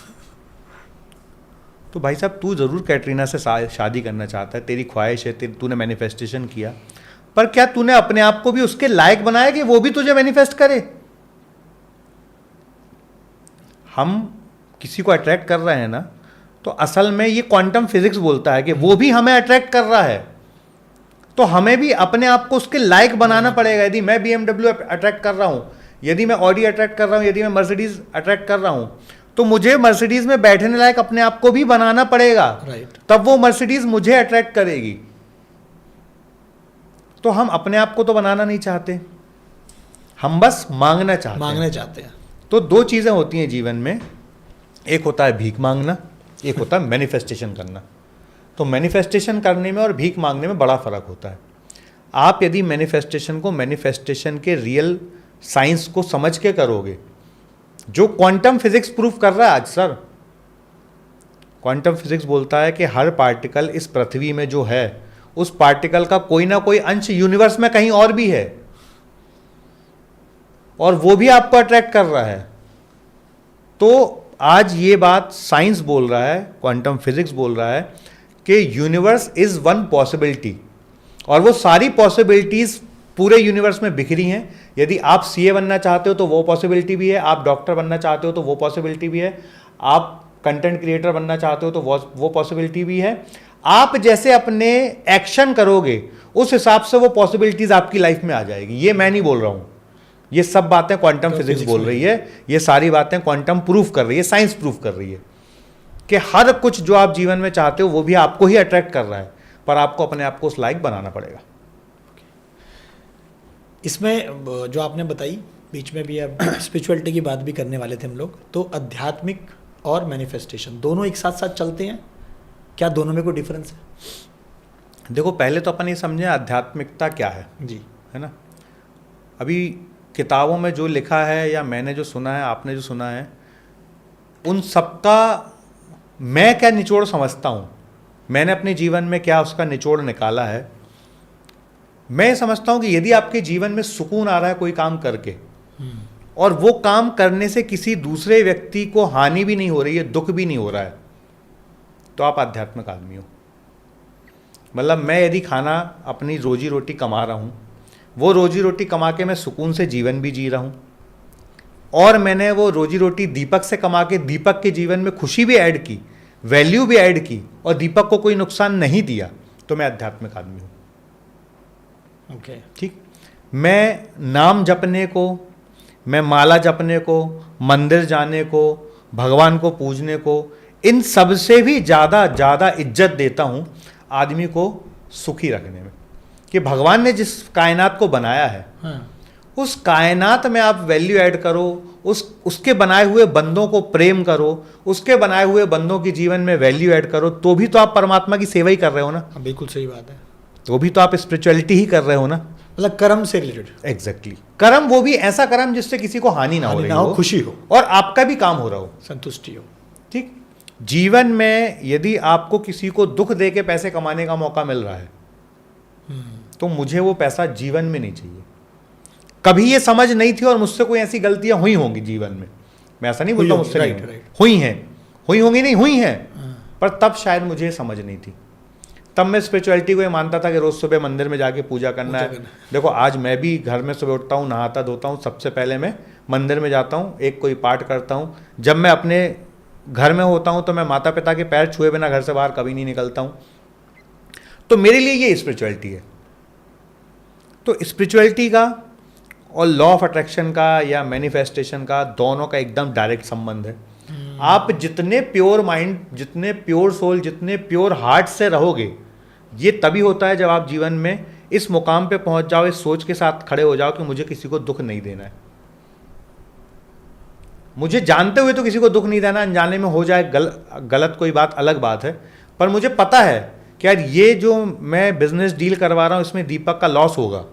Speaker 2: तो भाई साहब तू जरूर कैटरीना से शादी करना चाहता है, तेरी ख्वाहिश है, तूने मैनिफेस्टेशन किया, पर क्या तूने अपने आप को भी उसके लायक बनाया कि वो भी तुझे मैनिफेस्ट करे। हम किसी को अट्रैक्ट कर रहे हैं ना, तो असल में ये क्वांटम फिजिक्स बोलता है कि वो भी हमें अट्रैक्ट कर रहा है, तो हमें भी अपने आप को उसके लायक बनाना पड़ेगा। यदि मैं BMW अट्रैक्ट कर रहा हूं, यदि मैं ऑडी अट्रैक्ट कर रहा हूं, यदि मैं मर्सिडीज अट्रैक्ट कर रहा हूं, तो मुझे मर्सिडीज में बैठने लायक अपने आप को भी बनाना पड़ेगा।
Speaker 1: राइट।
Speaker 2: तब वो मर्सिडीज मुझे अट्रैक्ट करेगी। तो हम अपने आप को तो बनाना नहीं चाहते, हम बस मांगना चाहते हैं। तो दो चीजें होती हैं जीवन में, एक होता है भीख मांगना, एक होता है मैनिफेस्टेशन करना। तो मैनिफेस्टेशन करने में और भीख मांगने में बड़ा फर्क होता है। आप यदि मैनिफेस्टेशन को मैनिफेस्टेशन के रियल साइंस को समझ के करोगे, जो क्वांटम फिजिक्स प्रूफ कर रहा है आज सर, क्वांटम फिजिक्स बोलता है कि हर पार्टिकल इस पृथ्वी में जो है, उस पार्टिकल का कोई ना कोई अंश यूनिवर्स में कहीं और भी है, और वो भी आपको अट्रैक्ट कर रहा है। तो आज ये बात साइंस बोल रहा है, क्वांटम फिजिक्स बोल रहा है कि यूनिवर्स इज वन पॉसिबिलिटी, और वो सारी पॉसिबिलिटीज पूरे यूनिवर्स में बिखरी हैं। यदि आप सीए बनना चाहते हो तो वो पॉसिबिलिटी भी है, आप डॉक्टर बनना चाहते हो तो वो पॉसिबिलिटी भी है, आप कंटेंट क्रिएटर बनना चाहते हो तो वो पॉसिबिलिटी भी है। आप जैसे अपने एक्शन करोगे उस हिसाब से वो पॉसिबिलिटीज आपकी लाइफ में आ जाएगी। ये मैं नहीं बोल रहा हूं, ये सब बातें क्वांटम फिजिक्स बोल रही है, ये सारी बातें क्वांटम प्रूफ कर रही है, साइंस प्रूफ कर रही है कि हर कुछ जो आप जीवन में चाहते हो वो भी आपको ही अट्रैक्ट कर रहा है, पर आपको अपने आप को उस लायक बनाना पड़ेगा।
Speaker 1: इसमें जो आपने बताई बीच में भी, अब स्पिरिचुअलिटी की बात भी करने वाले थे हम लोग, तो आध्यात्मिक और मैनिफेस्टेशन दोनों एक साथ साथ चलते हैं क्या, दोनों में कोई डिफरेंस है?
Speaker 2: देखो पहले तो अपन ये समझें आध्यात्मिकता क्या है
Speaker 1: जी,
Speaker 2: है ना। अभी किताबों में जो लिखा है या मैंने जो सुना है, आपने जो सुना है, उन सबका मैं क्या निचोड़ समझता हूँ, मैंने अपने जीवन में क्या उसका निचोड़ निकाला है। मैं समझता हूँ कि यदि आपके जीवन में सुकून आ रहा है कोई काम करके, और वो काम करने से किसी दूसरे व्यक्ति को हानि भी नहीं हो रही है, दुख भी नहीं हो रहा है, तो आप आध्यात्मिक आदमी हो। मतलब मैं यदि खाना अपनी रोजी रोटी कमा रहा हूँ, वो रोजी रोटी कमा के मैं सुकून से जीवन भी जी रहा हूँ, और मैंने वो रोजी रोटी दीपक से कमा के दीपक के जीवन में खुशी भी ऐड की, वैल्यू भी ऐड की, और दीपक को कोई नुकसान नहीं दिया, तो मैं आध्यात्मिक आदमी हूँ।
Speaker 1: ओके,
Speaker 2: ठीक। मैं नाम जपने को, मैं माला जपने को, मंदिर जाने को, भगवान को पूजने को, इन सब से भी ज़्यादा इज्जत देता हूँ आदमी को सुखी रखने में। कि भगवान ने जिस कायनात को बनाया है,
Speaker 1: हाँ,
Speaker 2: उस कायनात में आप वैल्यू ऐड करो, उसके बनाए हुए बंदों को प्रेम करो, उसके बनाए हुए बंदों के जीवन में वैल्यू ऐड करो, तो भी तो आप परमात्मा की सेवा ही कर रहे हो ना।
Speaker 1: बिल्कुल सही बात है।
Speaker 2: तो भी तो आप स्पिरिचुअलिटी ही कर रहे हो ना।
Speaker 1: मतलब कर्म से रिलेटेड।
Speaker 2: एग्जैक्टली। कर्म वो भी ऐसा कर्म जिससे किसी को हानि ना हो रही हो,
Speaker 1: खुशी हो,
Speaker 2: और आपका भी काम हो रहा हो,
Speaker 1: संतुष्टि हो।
Speaker 2: ठीक। जीवन में यदि आपको किसी को दुख दे के पैसे कमाने का मौका मिल रहा है, तो मुझे वो पैसा जीवन में नहीं चाहिए। कभी ये समझ नहीं थी और मुझसे कोई ऐसी गलतियां हुई होंगी जीवन में, मैं ऐसा नहीं बोलता मुझसे नहीं हुई हैं, हुई होंगी, नहीं हुई हैं, पर तब शायद मुझे समझ नहीं थी। तब मैं स्पिरिचुअलिटी को ये मानता था कि रोज़ सुबह मंदिर में जाके पूजा करना है। देखो आज मैं भी घर में सुबह उठता हूँ, नहाता धोता हूँ, सबसे पहले मैं मंदिर में जाता हूँ, एक कोई पाठ करता हूँ। जब मैं अपने घर में होता हूँ तो मैं माता पिता के पैर छुए बिना घर से बाहर कभी नहीं निकलता हूँ। तो मेरे लिए ये स्पिरिचुअलिटी है। तो स्पिरिचुअलिटी का और लॉ ऑफ अट्रैक्शन का या मैनिफेस्टेशन का, दोनों का एकदम डायरेक्ट संबंध है। आप जितने प्योर माइंड, जितने प्योर सोल, जितने प्योर हार्ट से रहोगे, ये तभी होता है जब आप जीवन में इस मुकाम पे पहुंच जाओ, इस सोच के साथ खड़े हो जाओ कि मुझे किसी को दुख नहीं देना है। मुझे जानते हुए तो किसी को दुख नहीं देना, अनजाने में हो जाए गलत कोई बात अलग बात है, पर मुझे पता है कि यार ये जो मैं बिजनेस डील करवा रहा हूँ इसमें दीपक का लॉस होगा।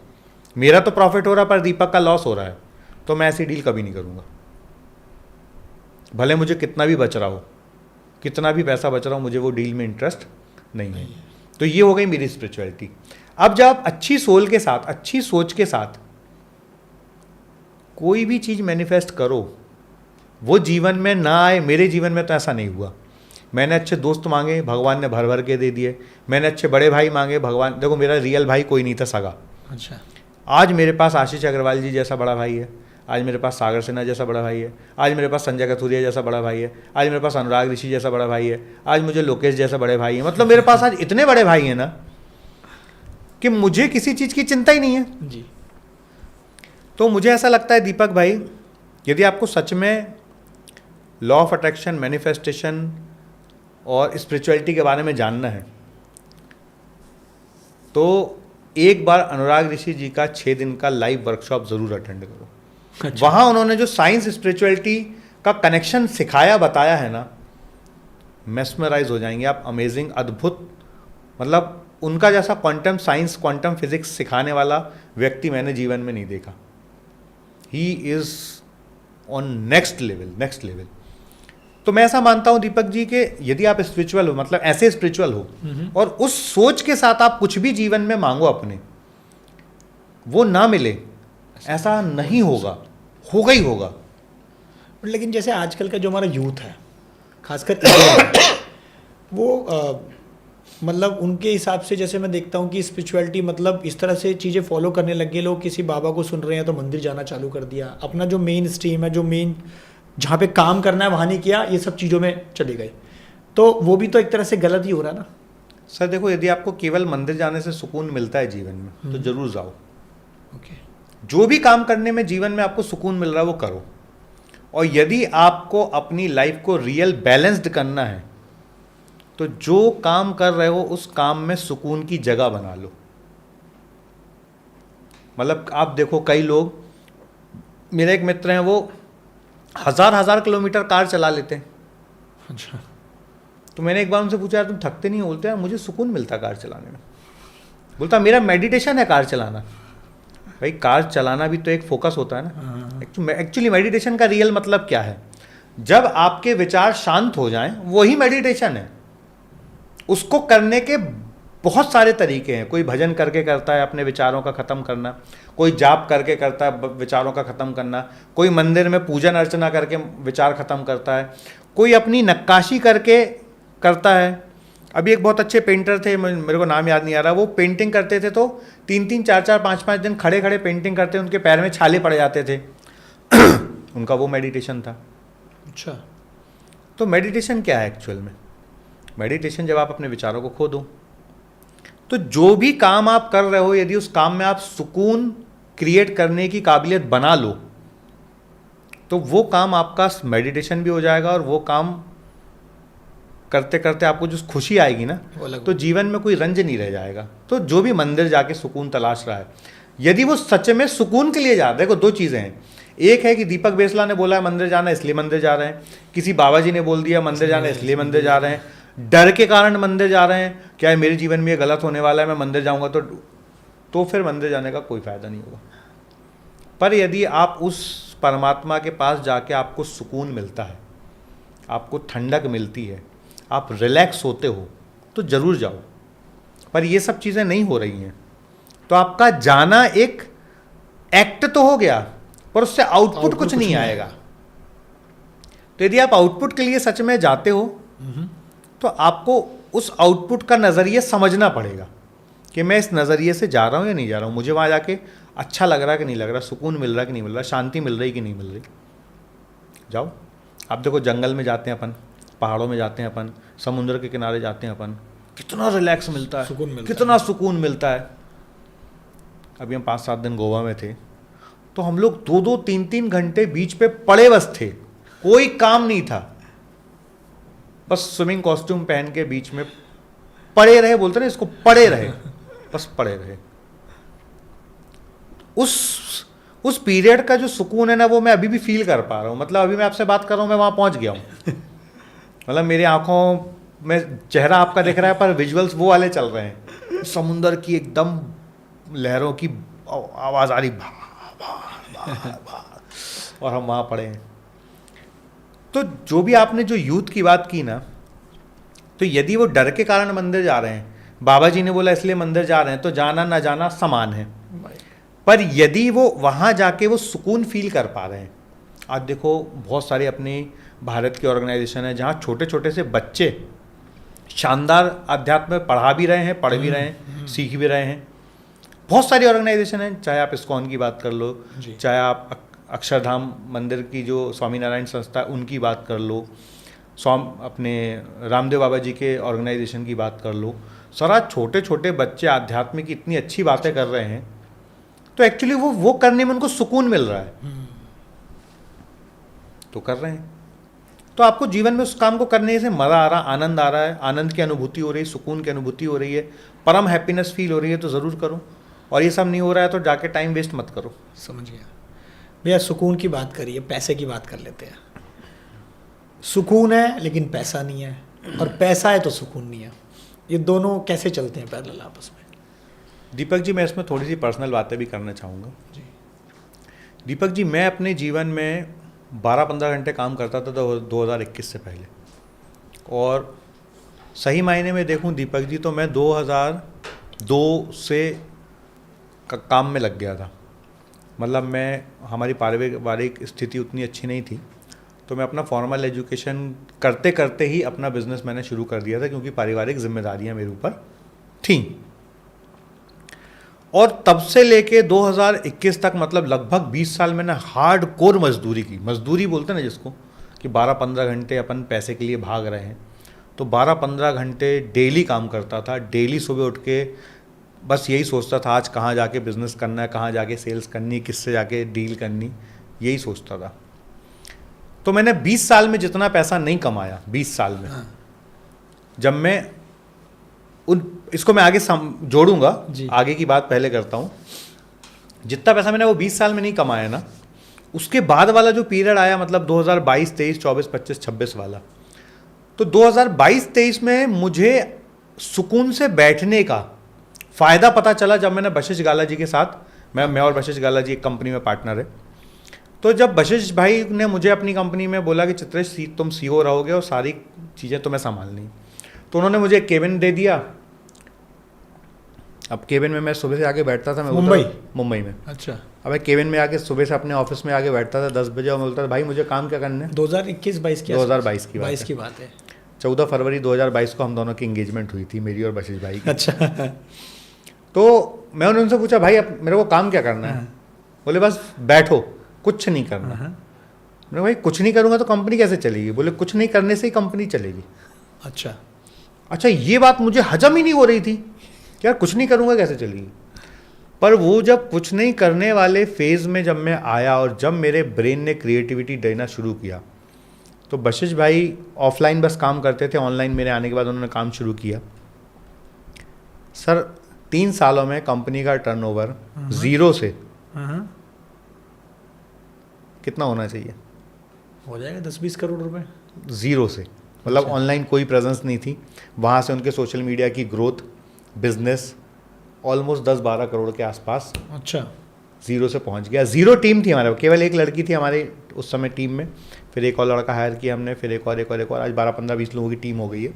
Speaker 2: मेरा तो प्रॉफिट हो रहा है पर दीपक का लॉस हो रहा है, तो मैं ऐसी डील कभी नहीं करूँगा। भले मुझे कितना भी बच रहा हो, कितना भी पैसा बच रहा हो, मुझे वो डील में इंटरेस्ट नहीं है। तो ये हो गई मेरी स्पिरिचुअलिटी। अब जब आप अच्छी सोल के साथ, अच्छी सोच के साथ कोई भी चीज़ मैनिफेस्ट करो, वो जीवन में ना आए। मेरे जीवन में तो ऐसा नहीं हुआ। मैंने अच्छे दोस्त मांगे, भगवान ने भर भर के दे दिए। मैंने अच्छे बड़े भाई मांगे, भगवान, देखो मेरा रियल भाई कोई नहीं था, सगा।
Speaker 1: अच्छा।
Speaker 2: आज मेरे पास आशीष अग्रवाल जी जैसा बड़ा भाई है, आज मेरे पास सागर सिन्हा जैसा बड़ा भाई है, आज मेरे पास संजय कथुरिया जैसा बड़ा भाई है, आज मेरे पास अनुराग ऋषि जैसा बड़ा भाई है, आज मुझे लोकेश जैसा बड़े भाई है। मतलब मेरे पास आज इतने बड़े भाई हैं ना कि मुझे किसी चीज़ की चिंता ही नहीं है
Speaker 1: जी।
Speaker 2: तो मुझे ऐसा लगता है दीपक भाई, यदि आपको सच में लॉ ऑफ अट्रैक्शन, मैनिफेस्टेशन और स्पिरिचुअलिटी के बारे में जानना है तो एक बार अनुराग ऋषि जी का 6 दिन का लाइव वर्कशॉप ज़रूर अटेंड करो।
Speaker 1: अच्छा।
Speaker 2: वहाँ उन्होंने जो साइंस स्पिरिचुअलिटी का कनेक्शन सिखाया, बताया है ना, मेस्मराइज हो जाएंगे आप। अमेजिंग, अद्भुत, मतलब उनका जैसा क्वांटम साइंस, क्वांटम फिजिक्स सिखाने वाला व्यक्ति मैंने जीवन में नहीं देखा। He is on next level, next level. तो मैं ऐसा मानता हूं दीपक जी कि यदि आप स्पिरिचुअल हो, मतलब ऐसे स्पिरिचुअल हो और उस सोच के साथ आप कुछ भी जीवन में मांगो अपने, वो ना मिले ऐसा नहीं होगा, होगा ही होगा।
Speaker 1: लेकिन जैसे आजकल का जो हमारा यूथ है, खासकर इंडिया में, वो मतलब उनके हिसाब से जैसे मैं देखता हूँ कि स्पिरिचुअलिटी मतलब इस तरह से चीज़ें फॉलो करने लग गए लोग। किसी बाबा को सुन रहे हैं तो मंदिर जाना चालू कर दिया, अपना जो मेन स्ट्रीम है, जो मेन जहाँ पे काम करना है वहाँ नहीं किया, ये सब चीज़ों में चले गए। तो वो भी तो एक तरह से गलत ही हो रहा है ना
Speaker 2: सर। देखो, यदि आपको केवल मंदिर जाने से सुकून मिलता है जीवन में तो जरूर जाओ।
Speaker 1: ओके।
Speaker 2: जो भी काम करने में जीवन में आपको सुकून मिल रहा है वो करो। और यदि आपको अपनी लाइफ को रियल बैलेंस्ड करना है तो जो काम कर रहे हो उस काम में सुकून की जगह बना लो। मतलब आप देखो, कई लोग, मेरे एक मित्र हैं, वो हजार किलोमीटर कार चला लेते हैं।
Speaker 1: अच्छा।
Speaker 2: तो मैंने एक बार उनसे पूछा, यार तुम थकते नहीं हो? बोलते यार मुझे सुकून मिलता कार चलाने में। बोलता मेरा मेडिटेशन है कार चलाना। भाई कार चलाना भी तो एक फोकस होता है ना। एक्चुअली मेडिटेशन का रियल मतलब क्या है? जब आपके विचार शांत हो जाएं, वही मेडिटेशन है। उसको करने के बहुत सारे तरीके हैं। कोई भजन करके करता है अपने विचारों का ख़त्म करना, कोई जाप करके करता है विचारों का ख़त्म करना, कोई मंदिर में पूजन अर्चना करके विचार ख़त्म करता है, कोई अपनी नक्काशी करके करता है। अभी एक बहुत अच्छे पेंटर थे, मेरे को नाम याद नहीं आ रहा, वो पेंटिंग करते थे तो 3-3, 4-4, 5-5 दिन खड़े खड़े पेंटिंग करते, उनके पैर में छाले पड़ जाते थे। उनका वो मेडिटेशन था।
Speaker 1: अच्छा।
Speaker 2: तो मेडिटेशन क्या है एक्चुअल में? मेडिटेशन जब आप अपने विचारों को खो दो, तो जो भी काम आप कर रहे हो, यदि उस काम में आप सुकून क्रिएट करने की काबिलियत बना लो तो वो काम आपका मेडिटेशन भी हो जाएगा। और वो काम करते करते आपको जो खुशी आएगी ना, तो जीवन में कोई रंज नहीं रह जाएगा। तो जो भी मंदिर जाके सुकून तलाश रहा है, यदि वो सच में सुकून के लिए जा रहा है, देखो दो चीज़ें हैं। एक है कि दीपक बेसला ने बोला है मंदिर जाना इसलिए मंदिर जा रहे हैं, किसी बाबा जी ने बोल दिया मंदिर जाना इसलिए मंदिर जा रहे हैं, डर के कारण मंदिर जा रहे हैं, क्या मेरे जीवन में ये गलत होने वाला है, मैं मंदिर जाऊंगा तो फिर मंदिर जाने का कोई फ़ायदा नहीं होगा। पर यदि आप उस परमात्मा के पास जाके आपको सुकून मिलता है, आपको ठंडक मिलती है, आप रिलैक्स होते हो, तो ज़रूर जाओ। पर ये सब चीज़ें नहीं हो रही हैं, तो आपका जाना एक एक्ट तो हो गया, पर उससे आउटपुट कुछ नहीं आएगा। तो यदि आप आउटपुट के लिए सच में जाते हो तो आपको उस आउटपुट का नज़रिया समझना पड़ेगा कि मैं इस नज़रिए से जा रहा हूँ या नहीं जा रहा हूँ, मुझे वहाँ जाके अच्छा लग रहा है कि नहीं लग रहा, सुकून मिल रहा है कि नहीं मिल रहा, शांति मिल रही कि नहीं मिल रही। जाओ, आप देखो जंगल में जाते हैं अपन, पहाड़ों में जाते हैं अपन, समुद्र के किनारे जाते हैं अपन, कितना रिलैक्स मिलता है,
Speaker 1: सुकून मिलता
Speaker 2: कितना सुकून मिलता है। अभी हम 5-7 दिन गोवा में थे, तो हम लोग 2-2, 3-3 घंटे बीच पे पड़े बस थे, कोई काम नहीं था, बस स्विमिंग कॉस्ट्यूम पहन के बीच में पड़े रहे, बोलते ना इसको, पड़े रहे, बस पड़े रहे। उस पीरियड का जो सुकून है ना, वो मैं अभी भी फील कर पा रहा हूँ। मतलब अभी मैं आपसे बात कर रहा हूँ, मैं वहाँ पहुँच गया हूँ। मतलब मेरी आंखों में चेहरा आपका दिख रहा है, पर विजुअल्स वो वाले चल रहे हैं, समुंदर की एकदम लहरों की आवाज़ आ रही, भा भा भा भा, और हम वहाँ पड़े हैं। तो जो भी आपने जो यूथ की बात की ना, तो यदि वो डर के कारण मंदिर जा रहे हैं, बाबा जी ने बोला इसलिए मंदिर जा रहे हैं, तो जाना ना जाना समान है। पर यदि वो वहाँ जाके वो सुकून फील कर पा रहे हैं, आज देखो बहुत सारे अपने भारत की ऑर्गेनाइजेशन है जहाँ छोटे छोटे से बच्चे शानदार अध्यात्म में पढ़ा भी रहे हैं, पढ़ भी रहे हैं, सीख भी रहे हैं। बहुत सारी ऑर्गेनाइजेशन है, चाहे आप इस्कॉन की बात कर लो, चाहे आप अक्षरधाम मंदिर की जो स्वामीनारायण संस्था उनकी बात कर लो, अपने रामदेव बाबा जी के ऑर्गेनाइजेशन की बात कर लो, सारा छोटे छोटे बच्चे आध्यात्मिक इतनी अच्छी बातें कर रहे हैं, तो एक्चुअली वो करने में उनको सुकून मिल रहा है, तो कर रहे हैं। तो आपको जीवन में उस काम को करने से मज़ा आ रहा, आनंद आ रहा है, आनंद की अनुभूति हो रही है, सुकून की अनुभूति हो रही है, परम हैप्पीनेस फील हो रही है, तो ज़रूर करो। और ये सब नहीं हो रहा है तो जाके टाइम वेस्ट मत करो।
Speaker 1: समझ गया भैया। सुकून की बात करिए, पैसे की बात कर लेते हैं। सुकून है लेकिन पैसा नहीं है, और पैसा है तो सुकून नहीं है, ये दोनों कैसे चलते हैं पैरेलल आपस में?
Speaker 2: दीपक जी, मैं इसमें थोड़ी सी पर्सनल बातें भी करना चाहूँगा
Speaker 1: जी।
Speaker 2: दीपक जी, मैं अपने जीवन में 12-15 घंटे काम करता था 2021 से पहले, और सही मायने में देखूं दीपक जी तो मैं 2002 से काम में लग गया था। मतलब हमारी पारिवारिक स्थिति उतनी अच्छी नहीं थी, तो मैं अपना फॉर्मल एजुकेशन करते करते ही अपना बिजनेस मैंने शुरू कर दिया था, क्योंकि पारिवारिक जिम्मेदारियां मेरे ऊपर थीं। और तब से लेके 2021 तक, मतलब लगभग 20 साल मैंने हार्ड कोर मजदूरी की। मजदूरी बोलते हैं ना जिसको, कि 12-15 घंटे अपन पैसे के लिए भाग रहे हैं, तो 12-15 घंटे डेली काम करता था। डेली सुबह उठ के बस यही सोचता था आज कहाँ जाके बिजनेस करना है, कहाँ जाके सेल्स करनी, किससे जाके डील करनी, यही सोचता था। तो मैंने 20 साल में जितना पैसा नहीं कमाया, 20 साल में, जब मैं इसको मैं आगे जोड़ूंगा, आगे की बात पहले करता हूँ। जितना पैसा मैंने वो 20 साल में नहीं कमाया ना, उसके बाद वाला जो पीरियड आया, मतलब 2022, 23, 24, 25, 26 वाला, तो 2022-23 में मुझे सुकून से बैठने का फ़ायदा पता चला जब मैंने बशिश गाला जी के साथ, मैं और बशिश गाला जी एक कंपनी में पार्टनर है, तो जब बशिश भाई ने मुझे अपनी कंपनी में बोला कि चित्रेश तुम CEO रहोगे और सारी चीज़ें तुम्हें संभालनी, तो उन्होंने मुझे एक केबिन दे दिया। अब केबिन में मैं सुबह से आके बैठता था, मैं मुंबई में।
Speaker 1: अच्छा।
Speaker 2: अब मैं केबिन में आके सुबह से अपने ऑफिस में आके बैठता था 10 बजे, और मैं बोलता था भाई मुझे काम क्या करना है।
Speaker 1: 2021-22 की
Speaker 2: 2022 की बात है। 14 फरवरी 2022 को हम दोनों की एंगेजमेंट हुई थी, मेरी और बशिश भाई की।
Speaker 1: अच्छा।
Speaker 2: तो मैं उनसे पूछा भाई अब मेरे को काम क्या करना है? बोले बस बैठो, कुछ नहीं करना। मैंने भाई कुछ नहीं करूँगा तो कंपनी कैसे चलेगी? बोले कुछ नहीं करने से ही कंपनी चलेगी। अच्छा, ये बात मुझे हजम ही नहीं हो रही थी कि यार कुछ नहीं करूँगा कैसे चलेगी। पर वो जब कुछ नहीं करने वाले फेज़ में जब मैं आया, और जब मेरे ब्रेन ने क्रिएटिविटी देना शुरू किया, तो बशिश भाई ऑफलाइन बस काम करते थे, ऑनलाइन मेरे आने के बाद उन्होंने काम शुरू किया। सर 3 सालों में कंपनी का टर्नओवर जीरो से कितना होना चाहिए?
Speaker 1: हो जाएगा 10-20 करोड़ रुपए।
Speaker 2: ज़ीरो से, मतलब ऑनलाइन कोई प्रेजेंस नहीं थी, वहाँ से उनके सोशल मीडिया की ग्रोथ, बिजनेस ऑलमोस्ट 10-12 करोड़ के आसपास।
Speaker 1: अच्छा।
Speaker 2: ज़ीरो से पहुँच गया। ज़ीरो टीम थी हमारे, केवल एक लड़की थी हमारे उस समय टीम में, फिर एक और लड़का हायर किया हमने, फिर एक और, आज 12-15-20 लोगों की टीम हो गई है।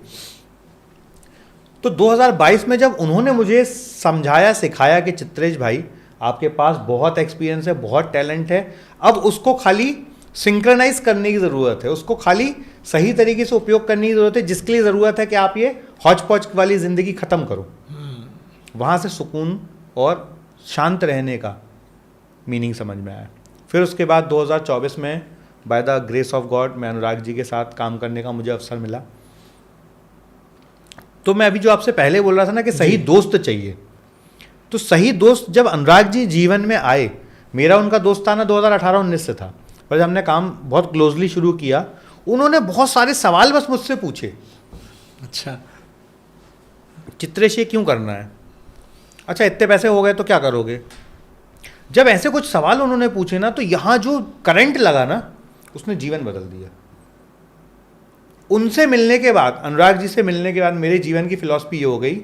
Speaker 2: तो 2022 में जब उन्होंने मुझे समझाया, सिखाया कि चित्रेश भाई आपके पास बहुत एक्सपीरियंस है, बहुत टैलेंट है, अब उसको खाली सिंक्रनाइज करने की ज़रूरत है, उसको खाली सही तरीके से उपयोग करने की ज़रूरत है, जिसके लिए ज़रूरत है कि आप ये हौच पौच वाली ज़िंदगी ख़त्म करो। वहाँ से सुकून और शांत रहने का मीनिंग समझ में आया। फिर उसके बाद 2024 में by the grace of God मैं अनुराग जी के साथ काम करने का मुझे अवसर मिला। तो मैं अभी जो आपसे पहले बोल रहा था ना कि सही दोस्त चाहिए, तो सही दोस्त जब अनुराग जी जीवन में आए, मेरा उनका दोस्ताना 2018-19 से था, पर जब हमने काम बहुत क्लोजली शुरू किया, उन्होंने बहुत सारे सवाल बस मुझसे पूछे।
Speaker 1: अच्छा,
Speaker 2: चित्रेश ये क्यों करना है? अच्छा इतने पैसे हो गए तो क्या करोगे? जब ऐसे कुछ सवाल उन्होंने पूछे ना, तो यहाँ जो करंट लगा ना, उसने जीवन बदल दिया। उनसे मिलने के बाद, अनुराग जी से मिलने के बाद मेरे जीवन की फिलॉसफी ये हो गई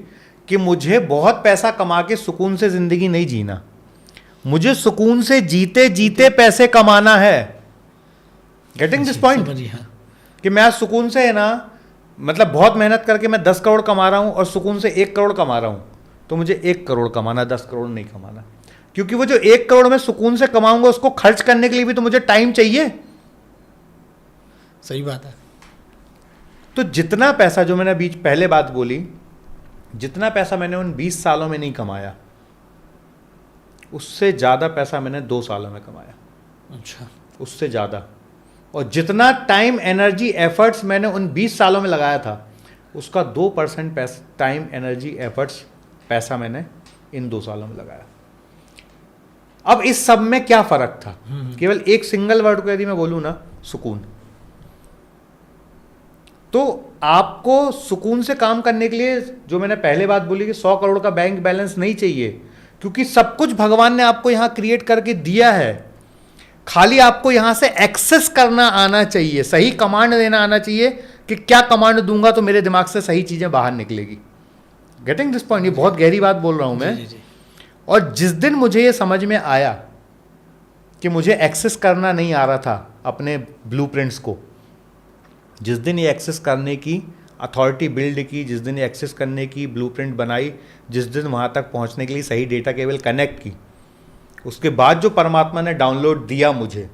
Speaker 2: कि मुझे बहुत पैसा कमा के सुकून से जिंदगी नहीं जीना, मुझे सुकून से जीते जीते पैसे कमाना है। Getting this point? कि मैं आज सुकून से है ना, मतलब बहुत मेहनत करके मैं 10 करोड़ कमा रहा हूं और सुकून से 1 करोड़ कमा रहा हूं, तो मुझे 1 करोड़ कमाना, 10 करोड़ नहीं कमाना। क्योंकि वो जो 1 करोड़ मैं सुकून से कमाऊंगा, उसको खर्च करने के लिए भी तो मुझे टाइम चाहिए।
Speaker 1: सही बात है।
Speaker 2: तो जितना पैसा, जो मैंने बीच पहले बात बोली, जितना पैसा मैंने उन 20 सालों में नहीं कमाया, उससे ज़्यादा पैसा मैंने 2 सालों में कमाया।
Speaker 1: अच्छा,
Speaker 2: उससे ज़्यादा। और जितना टाइम, एनर्जी, एफर्ट्स मैंने उन 20 सालों में लगाया था, उसका 2% टाइम, एनर्जी, एफर्ट्स, पैसा मैंने इन 2 सालों में लगाया। अब इस सब में क्या फ़र्क था? केवल एक सिंगल वर्ड को यदि मैं बोलूँ ना, सुकून। तो आपको सुकून से काम करने के लिए, जो मैंने पहले बात बोली कि 100 करोड़ का बैंक बैलेंस नहीं चाहिए, क्योंकि सब कुछ भगवान ने आपको यहां क्रिएट करके दिया है। खाली आपको यहां से एक्सेस करना आना चाहिए, सही कमांड देना आना चाहिए कि क्या कमांड दूंगा तो मेरे दिमाग से सही चीजें बाहर निकलेगी। Getting this point? ये बहुत गहरी बात बोल रहा हूं मैं।
Speaker 1: जी, जी।
Speaker 2: और जिस दिन मुझे ये समझ में आया कि मुझे एक्सेस करना नहीं आ रहा था अपने ब्लूप्रिंट्स को, जिस दिन ये एक्सेस करने की अथॉरिटी बिल्ड की, जिस दिन ये एक्सेस करने की ब्लूप्रिंट बनाई, जिस दिन वहाँ तक पहुँचने के लिए सही डेटा केबल कनेक्ट की, उसके बाद जो परमात्मा ने डाउनलोड दिया मुझे,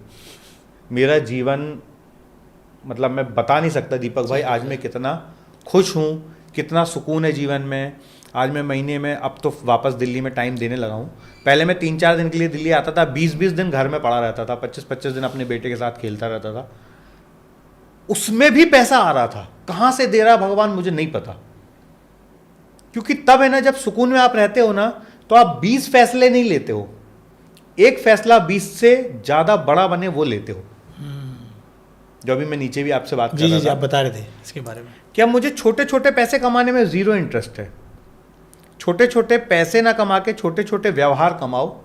Speaker 2: मेरा जीवन, मतलब मैं बता नहीं सकता दीपक भाई, आज मैं कितना खुश हूँ, कितना सुकून है जीवन में। आज मैं महीने में, अब तो वापस दिल्ली में टाइम देने लगा हूँ। पहले मैं 3-4 दिन के लिए दिल्ली आता था, 20-20 दिन घर में पड़ा रहता था, 25-25 दिन अपने बेटे के साथ खेलता रहता था। उसमें भी पैसा आ रहा था, कहां से दे रहा भगवान मुझे नहीं पता। क्योंकि तब है ना, जब सुकून में आप रहते हो ना, तो आप 20 फैसले नहीं लेते हो, एक फैसला 20 से ज्यादा बड़ा बने वो लेते हो। जो अभी मैं नीचे भी आपसे बात कर रहा था,
Speaker 1: आप बता रहे थे इसके बारे में।
Speaker 2: क्या मुझे छोटे छोटे पैसे कमाने में जीरो इंटरेस्ट है। छोटे छोटे पैसे ना कमा के छोटे छोटे व्यवहार कमाओ।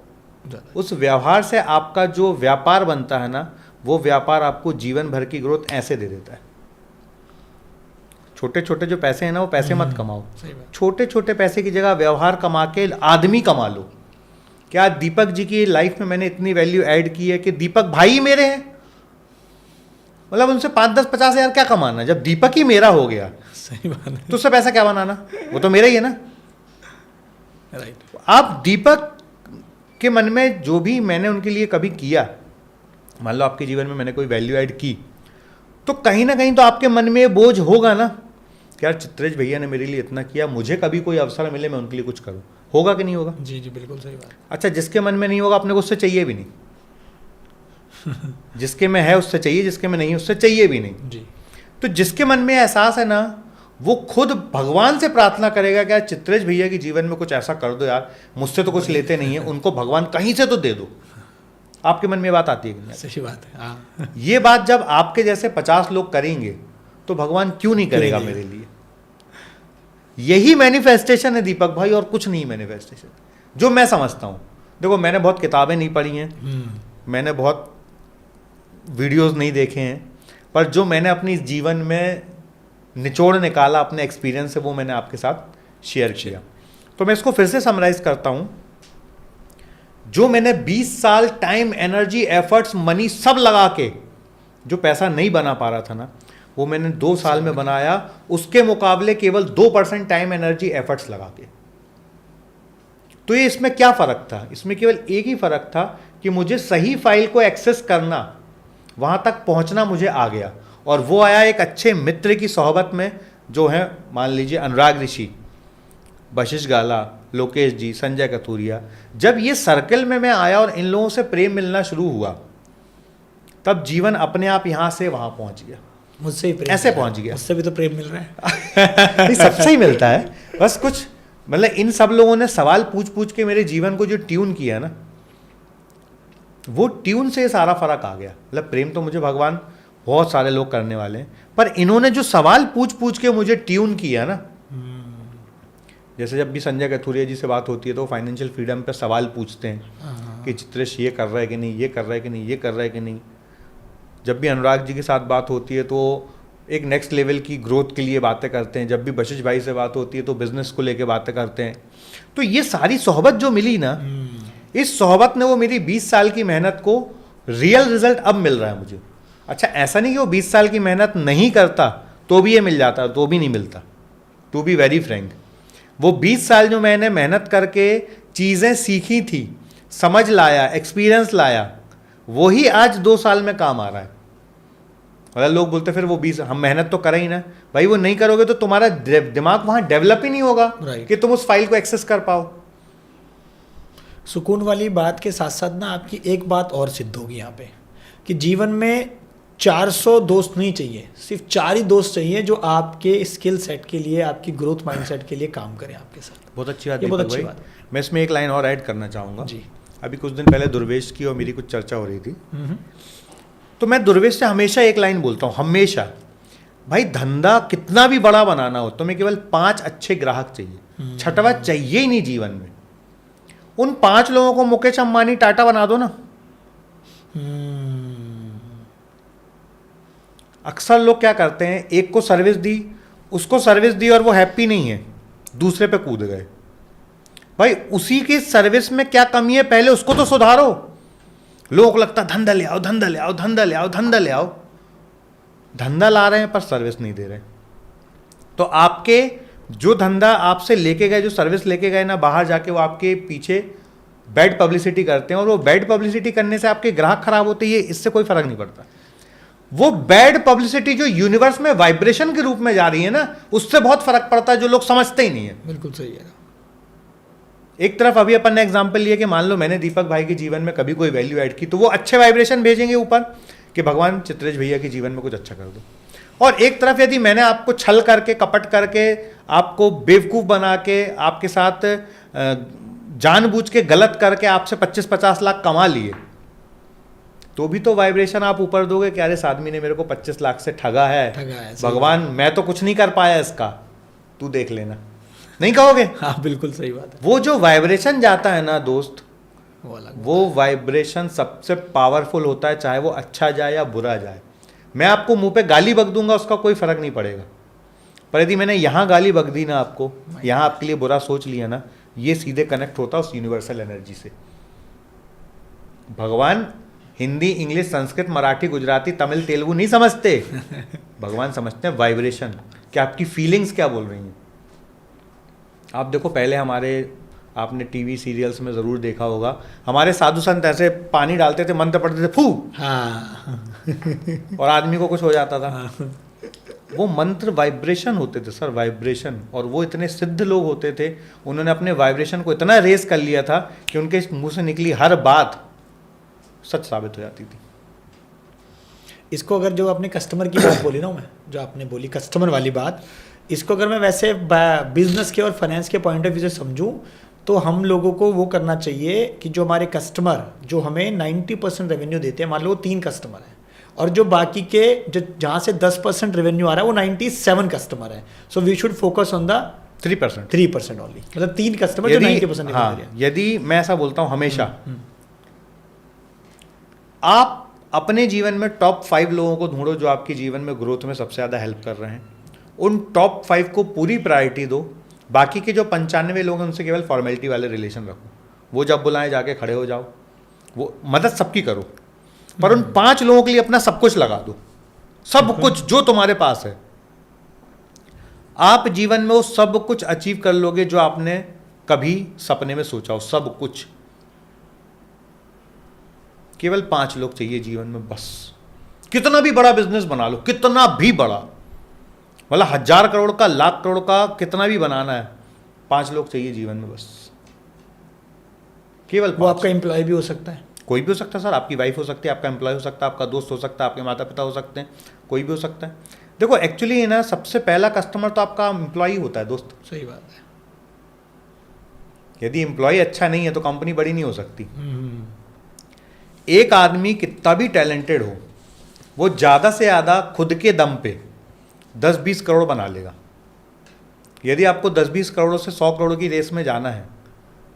Speaker 2: उस व्यवहार से आपका जो व्यापार बनता है ना, वो व्यापार आपको जीवन भर की ग्रोथ ऐसे दे देता है। छोटे छोटे जो पैसे हैं ना, वो पैसे मत कमाओ, छोटे छोटे पैसे की जगह व्यवहार कमा के आदमी कमा लो। क्या दीपक जी की लाइफ में मैंने इतनी वैल्यू ऐड की है कि दीपक भाई मेरे हैं, मतलब उनसे 5-10-50 हज़ार क्या कमाना, जब दीपक ही मेरा हो गया।
Speaker 1: सही बात है।
Speaker 2: तो उससे पैसा क्या बनाना, वो तो मेरा ही है ना।
Speaker 1: राइट।
Speaker 2: आप दीपक के मन में जो भी मैंने उनके लिए कभी किया, मान लो आपके जीवन में मैंने कोई वैल्यू ऐड की, तो कहीं ना कहीं तो आपके मन में बोझ होगा ना कि यार चित्रेश भैया ने मेरे लिए इतना किया, मुझे कभी कोई अवसर मिले मैं उनके लिए कुछ करूं। होगा कि नहीं होगा?
Speaker 1: जी जी, बिल्कुल सही बात।
Speaker 2: अच्छा, जिसके मन में नहीं होगा अपने को उससे चाहिए भी नहीं। जिसके में है उससे चाहिए, जिसके में नहीं है उससे चाहिए भी नहीं
Speaker 1: जी।
Speaker 2: तो जिसके मन में एहसास है ना, वो खुद भगवान से प्रार्थना करेगा कि यार चित्रेश भैया के जीवन में कुछ ऐसा कर दो यार, मुझसे तो कुछ लेते नहीं है, उनको भगवान कहीं से तो दे दो। आपके मन में बात आती है कि नहीं?
Speaker 1: सही बात है। हाँ।
Speaker 2: ये बात जब आपके जैसे 50 लोग करेंगे तो भगवान क्यों नहीं करेगा मेरे लिए? यही मैनिफेस्टेशन है दीपक भाई, और कुछ नहीं मैनिफेस्टेशन जो मैं समझता हूँ। देखो, मैंने बहुत किताबें नहीं पढ़ी हैं, मैंने बहुत वीडियोस नहीं देखे हैं, पर जो मैंने अपनी जीवन में निचोड़ निकाला अपने एक्सपीरियंस से, वो मैंने आपके साथ शेयर किया। तो मैं इसको फिर से समराइज करता हूँ। जो मैंने 20 साल टाइम, एनर्जी, एफर्ट्स, मनी सब लगा के जो पैसा नहीं बना पा रहा था ना, वो मैंने 2 साल में बनाया, उसके मुकाबले केवल 2% टाइम, एनर्जी, एफर्ट्स लगा के। तो ये इसमें क्या फ़र्क था? इसमें केवल एक ही फ़र्क था कि मुझे सही फाइल को एक्सेस करना वहाँ तक पहुँचना मुझे आ गया। और वो आया एक अच्छे मित्र की सोहबत में, जो है मान लीजिए अनुराग ऋषि, वशिष्ठ गाला, लोकेश जी, संजय कथूरिया। जब ये सर्कल में मैं आया और इन लोगों से प्रेम मिलना शुरू हुआ, तब जीवन अपने आप यहाँ से वहाँ पहुँच गया।
Speaker 1: मुझसे ही प्रेम
Speaker 2: ऐसे
Speaker 1: मिल रहा है।
Speaker 2: पहुंच गया।
Speaker 1: मुझसे भी तो प्रेम मिल रहा है।
Speaker 2: नहीं, सबसे ही मिलता है। बस कुछ मतलब इन सब लोगों ने सवाल पूछ पूछ के मेरे जीवन को जो ट्यून किया ना, वो ट्यून से सारा फर्क आ गया। मतलब प्रेम तो मुझे भगवान बहुत सारे लोग करने वाले हैं, पर इन्होंने जो सवाल पूछ पूछ के मुझे ट्यून किया ना, जैसे जब भी संजय कथूरिया जी से बात होती है तो फाइनेंशियल फ्रीडम पे सवाल पूछते हैं कि चित्रेश ये कर रहा है कि नहीं, ये कर रहा है कि नहीं, ये कर रहा है कि नहीं। जब भी अनुराग जी के साथ बात होती है तो एक नेक्स्ट लेवल की ग्रोथ के लिए बातें करते हैं। जब भी वशिष्ठ भाई से बात होती है तो बिजनेस को लेके बातें करते हैं। तो ये सारी सोहबत जो मिली ना, इस सोहबत ने वो मेरी 20 साल की मेहनत को रियल रिजल्ट अब मिल रहा है मुझे। अच्छा, ऐसा नहीं कि वो 20 साल की मेहनत नहीं करता तो भी ये मिल जाता, तो भी नहीं मिलता। टू बी वेरी फ्रैंक, वो 20 साल जो मैंने मेहनत करके चीज़ें सीखी थी, समझ लाया, एक्सपीरियंस लाया, वही आज 2 साल में काम आ रहा है। मतलब लोग बोलते फिर वो 20 हम मेहनत तो करें ही ना। भाई वो नहीं करोगे तो तुम्हारा दिमाग वहाँ डेवलप ही नहीं होगा कि तुम उस फाइल को एक्सेस कर पाओ।
Speaker 1: सुकून वाली बात के साथ साथ ना आपकी एक बात और सिद्ध होगी यहाँ पे, कि जीवन में 400 दोस्त नहीं चाहिए, सिर्फ 4 ही दोस्त चाहिए जो आपके स्किल सेट के लिए, आपकी ग्रोथ माइंडसेट के लिए काम करें आपके साथ।
Speaker 2: बहुत अच्छी बात,
Speaker 1: ये बहुत अच्छी बात है।
Speaker 2: मैं इसमें एक लाइन और ऐड करना चाहूँगा
Speaker 1: जी।
Speaker 2: अभी कुछ दिन पहले दुर्वेश की और मेरी कुछ चर्चा हो रही थी, तो मैं दुर्वेश से हमेशा एक लाइन बोलता हूँ, हमेशा, भाई धंधा कितना भी बड़ा बनाना हो तो मैं केवल 5 अच्छे ग्राहक चाहिए, छठवा चाहिए ही नहीं जीवन में। उन 5 लोगों को मुकेश अंबानी, टाटा बना दो ना। अक्सर लोग क्या करते हैं, एक को सर्विस दी, उसको सर्विस दी और वो हैप्पी नहीं है, दूसरे पे कूद गए। भाई उसी की सर्विस में क्या कमी है, पहले उसको तो सुधारो। लोगों को लगता धंधा ले आओ, धंधा ले आओ, धंधा ले आओ, धंधा ले आओ। धंधा ला रहे हैं पर सर्विस नहीं दे रहे। तो आपके जो धंधा आपसे लेके गए, जो सर्विस लेके गए ना, बाहर जाके वो आपके पीछे बैड पब्लिसिटी करते हैं, और वो बैड पब्लिसिटी करने से आपके ग्राहक खराब होते हैं, इससे कोई फर्क नहीं पड़ता। वो बैड पब्लिसिटी जो यूनिवर्स में वाइब्रेशन के रूप में जा रही है ना, उससे बहुत फर्क पड़ता है, जो लोग समझते ही नहीं है।
Speaker 1: बिल्कुल सही है।
Speaker 2: एक तरफ अभी अपन ने एग्जांपल लिया कि मान लो मैंने दीपक भाई के जीवन में कभी कोई वैल्यू ऐड की, तो वो अच्छे वाइब्रेशन भेजेंगे ऊपर कि भगवान चित्रेश भैया के जीवन में कुछ अच्छा कर दो। और एक तरफ यदि मैंने आपको छल करके, कपट करके, आपको बेवकूफ़ बना के, आपके साथ जानबूझ के गलत करके आपसे 25-50 लाख कमा लिए, तो भी तो वाइब्रेशन आप ऊपर दोगे कि अरे इस आदमी ने मेरे को 25 लाख से ठगा है, भगवान मैं तो कुछ नहीं कर पाया इसका, तू देख लेना, नहीं कहोगे?
Speaker 1: हाँ बिल्कुल सही बात है।
Speaker 2: वो जो वाइब्रेशन जाता है ना दोस्त,
Speaker 1: वो
Speaker 2: वाइब्रेशन सबसे पावरफुल होता है, चाहे वो अच्छा जाए या बुरा जाए। मैं आपको मुंह पे गाली बक दूंगा, उसका कोई फर्क नहीं पड़ेगा, पर यदि मैंने यहाँ गाली बक दी ना आपको, यहाँ आपके लिए बुरा सोच लिया ना, ये सीधे कनेक्ट होता है उस यूनिवर्सल एनर्जी से। भगवान हिंदी, इंग्लिश, संस्कृत, मराठी, गुजराती, तमिल, तेलुगु नहीं समझते। भगवान समझते हैं वाइब्रेशन, कि आपकी फीलिंग्स क्या बोल रही हैं। आप देखो पहले हमारे, आपने टीवी सीरियल्स में ज़रूर देखा होगा, हमारे साधु संत ऐसे पानी डालते थे, मंत्र पढ़ते थे, फू,
Speaker 1: हाँ
Speaker 2: और आदमी को कुछ हो जाता था। हाँ। वो मंत्र वाइब्रेशन होते थे सर, वाइब्रेशन। और वो इतने सिद्ध लोग होते थे, उन्होंने अपने वाइब्रेशन को इतना रेस कर लिया था कि उनके मुंह से निकली हर बात सच साबित हो जाती थी।
Speaker 1: इसको अगर जो अपने कस्टमर की बात बोली ना, मैं जो आपने बोली कस्टमर वाली बात, इसको अगर मैं वैसे बिजनेस के और फाइनेंस के पॉइंट ऑफ व्यू से समझूं, तो हम लोगों को वो करना चाहिए कि जो हमारे कस्टमर जो हमें 90% रेवेन्यू देते हैं, मान लो वो 3 कस्टमर हैं, और जो बाकी के जो जहाँ से 10% रेवेन्यू आ रहा है वो 97 कस्टमर है। So we should focus on the 3% only, मतलब 3 कस्टमर जो 90%।
Speaker 2: हाँ, यदि मैं ऐसा बोलता हूँ हमेशा, आप अपने जीवन में टॉप 5 लोगों को ढूंढो जो आपके जीवन में ग्रोथ में सबसे ज़्यादा हेल्प कर रहे हैं, उन टॉप 5 को पूरी प्रायोरिटी दो। बाकी के जो 95 लोग हैं उनसे केवल फॉर्मेलिटी वाले रिलेशन रखो, वो जब बुलाएं जाके खड़े हो जाओ, वो मदद सबकी करो, पर उन 5 लोगों के लिए अपना सब कुछ लगा दो, सब कुछ जो तुम्हारे पास है। आप जीवन में वो सब कुछ अचीव कर लोगे जो आपने कभी सपने में सोचा हो, सब कुछ। केवल 5 लोग चाहिए जीवन में बस, कितना भी बड़ा बिजनेस बना लो, कितना भी बड़ा, मतलब 1000 करोड़ का, लाख करोड़ का, कितना भी बनाना है, 5 लोग चाहिए जीवन में बस, केवल 5।
Speaker 1: वो आपका एम्प्लॉय भी हो सकता है,
Speaker 2: कोई भी हो सकता है सर, आपकी वाइफ हो सकती है, आपका एम्प्लॉय हो सकता है, आपका दोस्त हो सकता है, आपके माता पिता हो सकते हैं, कोई भी हो सकता है। देखो एक्चुअली ना, सबसे पहला कस्टमर तो आपका एम्प्लॉय होता है दोस्त।
Speaker 1: सही बात है।
Speaker 2: यदि एम्प्लॉय अच्छा नहीं है तो कंपनी बड़ी नहीं हो सकती। एक आदमी कितना भी टैलेंटेड हो, वो ज़्यादा से ज़्यादा खुद के दम पे 10-20 करोड़ बना लेगा। यदि आपको 10-20 करोड़ों से 100 करोड़ की रेस में जाना है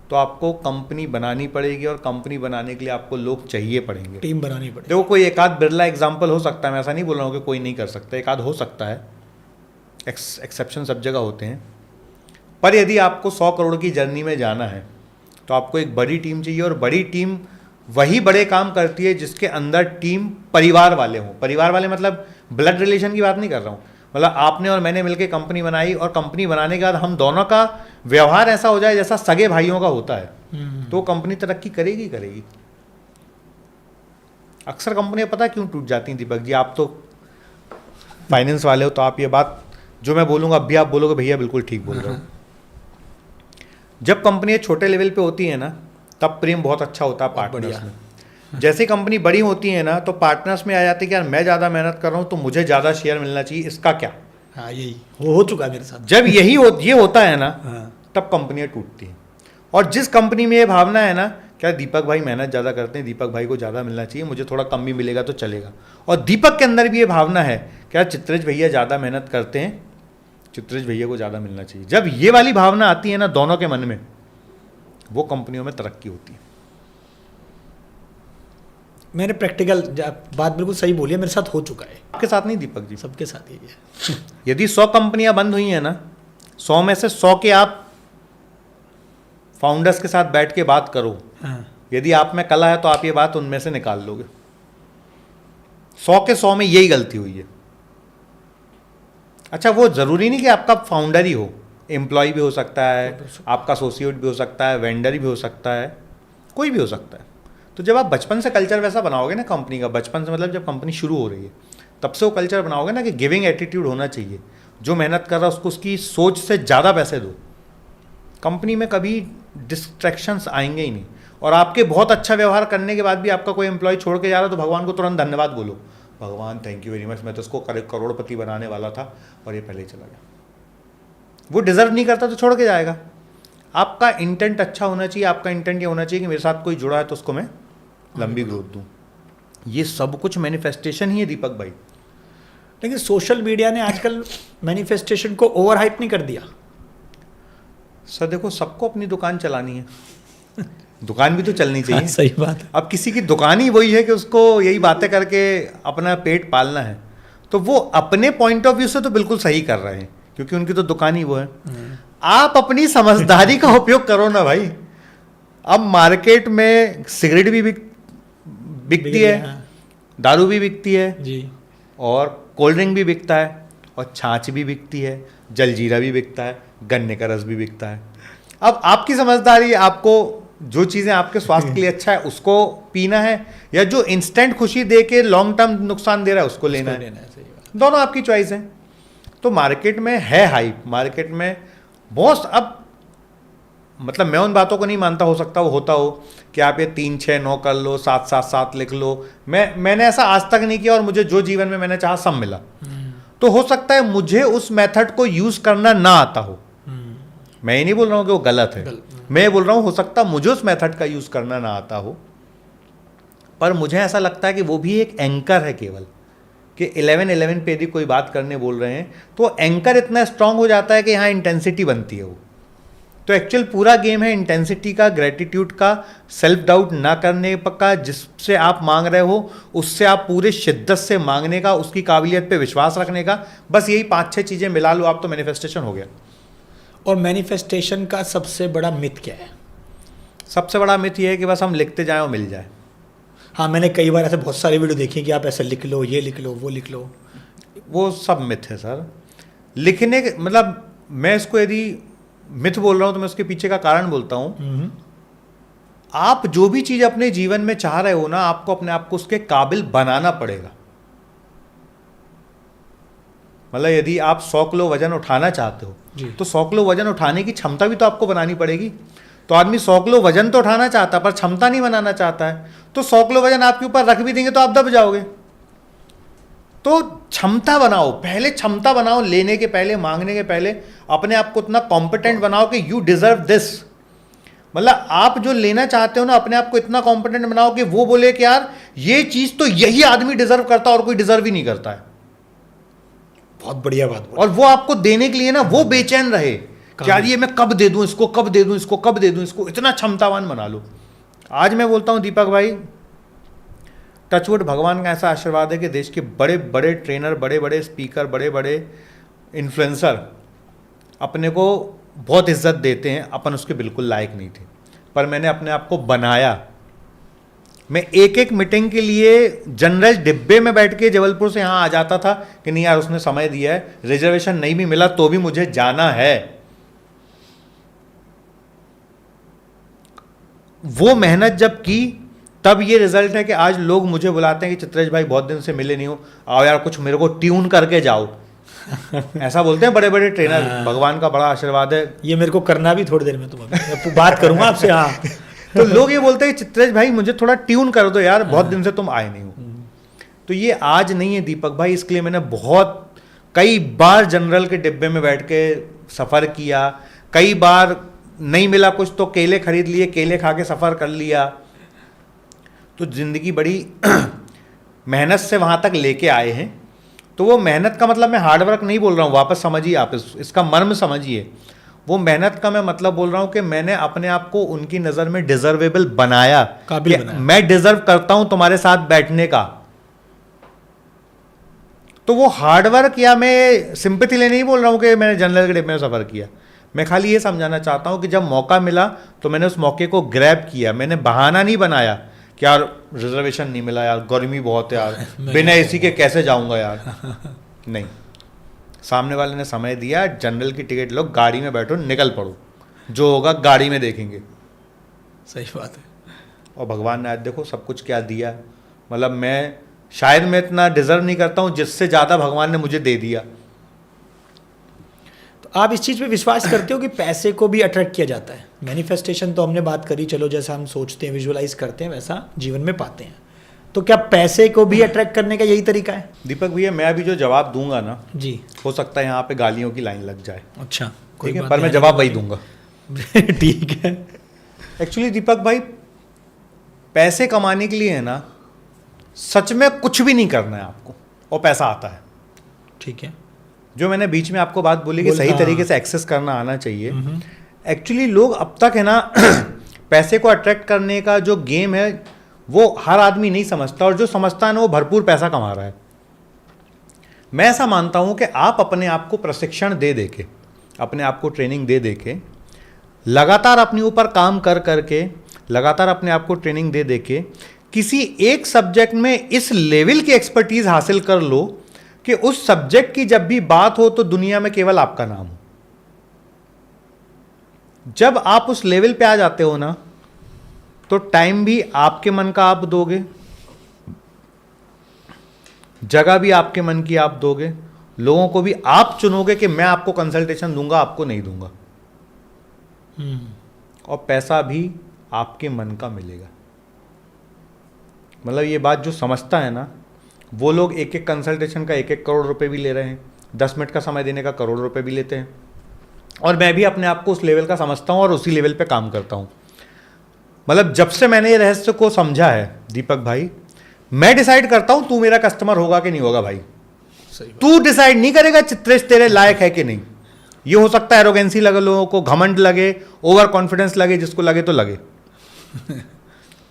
Speaker 2: तो आपको कंपनी बनानी पड़ेगी, और कंपनी बनाने के लिए आपको लोग चाहिए पड़ेंगे,
Speaker 1: टीम बनानी पड़ेगी।
Speaker 2: देखो कोई एक आध बिरला एग्जाम्पल हो सकता है, मैं ऐसा नहीं बोल रहा हूँ कि कोई नहीं कर सकता, एक आध हो सकता है, एक्सेप्शन सब जगह होते हैं। पर यदि आपको 100 करोड़ की जर्नी में जाना है तो आपको एक बड़ी टीम चाहिए, और बड़ी टीम वही बड़े काम करती है जिसके अंदर टीम परिवार वाले हों। परिवार वाले मतलब ब्लड रिलेशन की बात नहीं कर रहा हूँ, मतलब आपने और मैंने मिलकर कंपनी बनाई, और कंपनी बनाने के बाद हम दोनों का व्यवहार ऐसा हो जाए जैसा सगे भाइयों का होता है, तो कंपनी तरक्की करेगी करेगी। अक्सर कंपनियां पता क्यों टूट जाती हैं दीपक जी, आप तो फाइनेंस वाले हो तो आप ये बात जो मैं बोलूँगा अभी आप बोलोगे भैया बिल्कुल ठीक बोल रहे हो। जब कंपनियां छोटे लेवल पे होती है ना, तब प्रेम बहुत अच्छा होता है पार्टनर्स में। जैसे कंपनी बड़ी होती है ना, तो पार्टनर्स में आ जाती है कि यार मैं ज़्यादा मेहनत कर रहा हूँ तो मुझे ज़्यादा शेयर मिलना चाहिए, इसका क्या।
Speaker 1: हाँ यही हो चुका है मेरे साथ।
Speaker 2: जब ये होता है ना, तब कंपनियां टूटती हैं। और जिस कंपनी में ये भावना है ना, क्या दीपक भाई मेहनत ज़्यादा करते हैं, दीपक भाई को ज़्यादा मिलना चाहिए, मुझे थोड़ा कम भी मिलेगा तो चलेगा, और दीपक के अंदर भी ये भावना है क्या चित्रेश भैया ज़्यादा मेहनत करते हैं, चित्रेश भैया को ज़्यादा मिलना चाहिए, जब ये वाली भावना आती है ना दोनों के मन में, वो कंपनियों में तरक्की होती है।
Speaker 1: मैंने प्रैक्टिकल बात बिल्कुल सही बोली है, मेरे साथ हो चुका है।
Speaker 2: आपके साथ नहीं दीपक जी,
Speaker 1: सबके साथ ही है।
Speaker 2: यदि 100 कंपनियां बंद हुई हैं ना, 100 में से 100 के आप फाउंडर्स के साथ बैठ के बात करो, यदि आप में कला है तो आप ये बात उनमें से निकाल लोगे। 100 के 100 में यही गलती हुई है। अच्छा, वो ज़रूरी नहीं कि आपका फाउंडर ही हो, एम्प्लॉय भी हो सकता है, आपका एसोसिएट भी हो सकता है, वेंडर भी हो सकता है, कोई भी हो सकता है। तो जब आप बचपन से कल्चर वैसा बनाओगे ना कंपनी का, बचपन से मतलब जब कंपनी शुरू हो रही है तब से वो कल्चर बनाओगे ना कि गिविंग एटीट्यूड होना चाहिए, जो मेहनत कर रहा है उसको उसकी सोच से ज़्यादा पैसे दो, कंपनी में कभी डिस्ट्रैक्शंस आएंगे ही नहीं। और आपके बहुत अच्छा व्यवहार करने के बाद भी आपका कोई एम्प्लॉय छोड़ के जा रहा है तो भगवान को तुरंत धन्यवाद बोलो, भगवान थैंक यू वेरी मच, मैं तो उसको करोड़पति बनाने वाला था और ये पहले ही चला गया। वो डिजर्व नहीं करता तो छोड़ के जाएगा। आपका इंटेंट अच्छा होना चाहिए, आपका इंटेंट ये होना चाहिए कि मेरे साथ कोई जुड़ा है तो उसको मैं लंबी ग्रोथ दूँ। ये सब कुछ मैनिफेस्टेशन ही है दीपक भाई।
Speaker 1: लेकिन सोशल मीडिया ने आजकल मैनिफेस्टेशन को ओवर हाइप नहीं कर दिया?
Speaker 2: सर देखो, सबको अपनी दुकान चलानी है, दुकान भी तो चलनी चाहिए।
Speaker 1: सही बात है।
Speaker 2: अब किसी की दुकान ही वही है कि उसको यही बातें करके अपना पेट पालना है, तो वो अपने पॉइंट ऑफ व्यू से तो बिल्कुल सही कर रहे हैं क्योंकि उनकी तो दुकान ही वो है। आप अपनी समझदारी का उपयोग करो ना भाई। अब मार्केट में सिगरेट भी बिकती है, दारू भी बिकती है
Speaker 1: जी,
Speaker 2: और कोल्ड ड्रिंक भी बिकता है, और छाछ भी बिकती है, जलजीरा भी बिकता है, गन्ने का रस भी बिकता है। अब आपकी समझदारी, आपको जो चीज़ें आपके स्वास्थ्य के लिए अच्छा है उसको पीना है, या जो इंस्टेंट खुशी दे के लॉन्ग टर्म नुकसान दे रहा है उसको लेना है।
Speaker 1: सही बात।
Speaker 2: दोनों आपकी चॉइस है। तो मार्केट में है हाइप, मार्केट में बहुत, अब मतलब मैं उन बातों को नहीं मानता, हो सकता वो होता हो कि आप ये 3, 6, 9 कर लो, 7, 7, 7 लिख लो। मैंने ऐसा आज तक नहीं किया, और मुझे जो जीवन में मैंने चाहा सब मिला। तो हो सकता है मुझे उस मेथड को यूज करना ना आता हो। मैं ये नहीं बोल रहा हूँ कि वो गलत है, मैं ये बोल रहा हूँ हो सकता मुझे उस मेथड का यूज करना ना आता हो, पर मुझे ऐसा लगता है कि वो भी एक एंकर है केवल, कि 11-11 पे यदि कोई बात करने बोल रहे हैं तो एंकर इतना स्ट्रांग हो जाता है कि यहाँ इंटेंसिटी बनती है वो। तो एक्चुअल पूरा गेम है इंटेंसिटी का, ग्रेटिट्यूड का, सेल्फ डाउट ना करने का, जिससे आप मांग रहे हो उससे आप पूरे शिद्दत से मांगने का, उसकी काबिलियत पे विश्वास रखने का। बस यही 5-6 चीज़ें मिला लो आप तो मैनिफेस्टेशन हो गया।
Speaker 1: और मैनिफेस्टेशन का सबसे बड़ा मिथ क्या है?
Speaker 2: सबसे बड़ा मिथ ये है कि बस हम लिखते जाएं और मिल जाए।
Speaker 1: हाँ, मैंने कई बार ऐसे बहुत सारे वीडियो देखे कि आप ऐसे लिख लो, ये लिख लो, वो लिख लो।
Speaker 2: वो सब मिथ है सर। लिखने के मतलब, मैं इसको यदि मिथ बोल रहा हूं तो मैं उसके पीछे का कारण बोलता हूं। आप जो भी चीज़ अपने जीवन में चाह रहे हो ना, आपको अपने आप को उसके काबिल बनाना पड़ेगा। मतलब यदि आप 100 किलो वजन उठाना चाहते
Speaker 1: जी।
Speaker 2: हो तो 100 किलो वजन उठाने की क्षमता भी तो आपको बनानी पड़ेगी। तो आदमी 100 किलो वजन तो उठाना चाहता है पर क्षमता नहीं बनाना चाहता है, तो 100 किलो वजन आपके ऊपर रख भी देंगे तो आप दब जाओगे। तो क्षमता बनाओ, पहले क्षमता बनाओ, लेने के पहले, मांगने के पहले अपने आप को इतना कॉम्पिटेंट बनाओ कि यू डिजर्व दिस। मतलब आप जो लेना चाहते हो ना, अपने आप को इतना कॉम्पिटेंट बनाओ कि वो बोले कि यार ये चीज तो यही आदमी डिजर्व करता है और कोई डिजर्व ही नहीं करता है।
Speaker 1: बहुत बढ़िया बात बोली।
Speaker 2: और वो आपको देने के लिए ना वो बेचैन रहे कि यार ये मैं कब दे दूं इसको, कब दे दूं इसको, कब दे दूं इसको, इतना क्षमतावान बना लो। आज मैं बोलता हूं दीपक भाई, टचवुड, भगवान का ऐसा आशीर्वाद है कि देश के बड़े बड़े ट्रेनर, बड़े बड़े स्पीकर, बड़े बड़े इन्फ्लुएंसर अपने को बहुत इज्जत देते हैं। अपन उसके बिल्कुल लायक नहीं थे, पर मैंने अपने आप को बनाया। मैं एक एक मीटिंग के लिए जनरल डिब्बे में बैठ के जबलपुर से यहाँ आ जाता था कि नहीं यार उसने समय दिया है, रिजर्वेशन नहीं भी मिला तो भी मुझे जाना है। वो मेहनत जब की तब ये रिजल्ट है कि आज लोग मुझे बुलाते हैं कि चित्रेश भाई बहुत दिन से मिले नहीं हो, आओ यार कुछ मेरे को ट्यून करके जाओ। ऐसा बोलते हैं बड़े बड़े ट्रेनर। भगवान का बड़ा आशीर्वाद है।
Speaker 1: ये मेरे को करना भी थोड़ी देर में, तुम अभी बात करूंगा आपसे। हाँ
Speaker 2: तो लोग ये बोलते हैं कि चित्रेश भाई मुझे थोड़ा ट्यून कर दो यार, बहुत दिन से तुम आए नहीं हो। तो ये आज नहीं है दीपक भाई, इसके लिए मैंने बहुत कई बार जनरल के डिब्बे में बैठ के सफ़र किया। कई बार नहीं मिला कुछ तो केले खरीद लिए, केले खा के सफ़र कर लिया। तो ज़िंदगी बड़ी मेहनत से वहाँ तक लेके आए हैं। तो वो मेहनत का मतलब मैं हार्डवर्क नहीं बोल रहा हूँ, वापस समझिए आप इसका मर्म समझिए। वो मेहनत का मैं मतलब बोल रहा हूँ कि मैंने अपने आप को उनकी नज़र में डिजर्वेबल बनाया,
Speaker 1: काबिल बनाया।
Speaker 2: मैं डिजर्व करता हूँ तुम्हारे साथ बैठने का। तो वो हार्डवर्क या मैं सिंपैथी लेने नहीं बोल रहा हूँ कि मैंने जनरल के डिब्बे में सफ़र किया। मैं खाली ये समझाना चाहता हूँ कि जब मौका मिला तो मैंने उस मौके को ग्रैब किया। मैंने बहाना नहीं बनाया कि यार रिजर्वेशन नहीं मिला, यार गर्मी बहुत है, यार बिना एसी के कैसे जाऊँगा यार। नहीं, सामने वाले ने समय दिया, जनरल की टिकट लो, गाड़ी में बैठो, निकल पड़ो, जो होगा गाड़ी में देखेंगे।
Speaker 1: सही बात है।
Speaker 2: और भगवान ने आज देखो सब कुछ क्या दिया। मतलब मैं इतना डिजर्व नहीं करता हूँ, जिससे ज़्यादा भगवान ने मुझे दे दिया।
Speaker 1: तो आप इस चीज़ पे विश्वास करते हो कि पैसे को भी अट्रैक्ट किया जाता है? मैनिफेस्टेशन तो हमने बात करी, चलो जैसा हम सोचते हैं, विजुअलाइज करते हैं, वैसा जीवन में पाते हैं। तो क्या पैसे को भी अट्रैक्ट करने का यही तरीका है?
Speaker 2: दीपक भैया, मैं अभी जो जवाब दूंगा ना
Speaker 1: जी,
Speaker 2: हो सकता है यहाँ पे गालियों की लाइन लग जाए।
Speaker 1: अच्छा,
Speaker 2: ठीक है, पर मैं जवाब वही दूंगा।
Speaker 1: ठीक है।
Speaker 2: एक्चुअली दीपक भाई, पैसे कमाने के लिए है ना, सच में कुछ भी नहीं करना है आपको और पैसा आता है।
Speaker 1: ठीक है।
Speaker 2: जो मैंने बीच में आपको बात बोली कि सही
Speaker 1: हाँ।
Speaker 2: तरीके से एक्सेस करना आना चाहिए। एक्चुअली लोग अब तक है ना पैसे को अट्रैक्ट करने का जो गेम है वो हर आदमी नहीं समझता, और जो समझता है ना वो भरपूर पैसा कमा रहा है। मैं ऐसा मानता हूं कि आप अपने आप को प्रशिक्षण दे दे के, अपने आप को ट्रेनिंग दे दे के, लगातार अपने ऊपर काम कर करके, लगातार अपने आप को ट्रेनिंग दे दे के किसी एक सब्जेक्ट में इस लेवल की एक्सपर्टीज हासिल कर लो कि उस सब्जेक्ट की जब भी बात हो तो दुनिया में केवल आपका नाम हो। जब आप उस लेवल पे आ जाते हो ना, तो टाइम भी आपके मन का आप दोगे, जगह भी आपके मन की आप दोगे, लोगों को भी आप चुनोगे कि मैं आपको कंसल्टेशन दूंगा, आपको नहीं दूंगा, और पैसा भी आपके मन का मिलेगा। मतलब ये बात जो समझता है ना, वो लोग एक एक कंसल्टेशन का 1-1 करोड़ रुपए भी ले रहे हैं, 10 मिनट का समय देने का करोड़ रुपए भी लेते हैं। और मैं भी अपने आप को उस लेवल का समझता हूँ और उसी लेवल पे काम करता हूँ। मतलब जब से मैंने ये रहस्य को समझा है दीपक भाई, मैं डिसाइड करता हूँ तू मेरा कस्टमर होगा कि नहीं होगा। भाई तू डिसाइड नहीं करेगा चित्रेश तेरे लायक है कि नहीं। ये हो सकता है एरोगेंसी लगे लोगों को, घमंड लगे, ओवर कॉन्फिडेंस लगे, जिसको लगे तो लगे।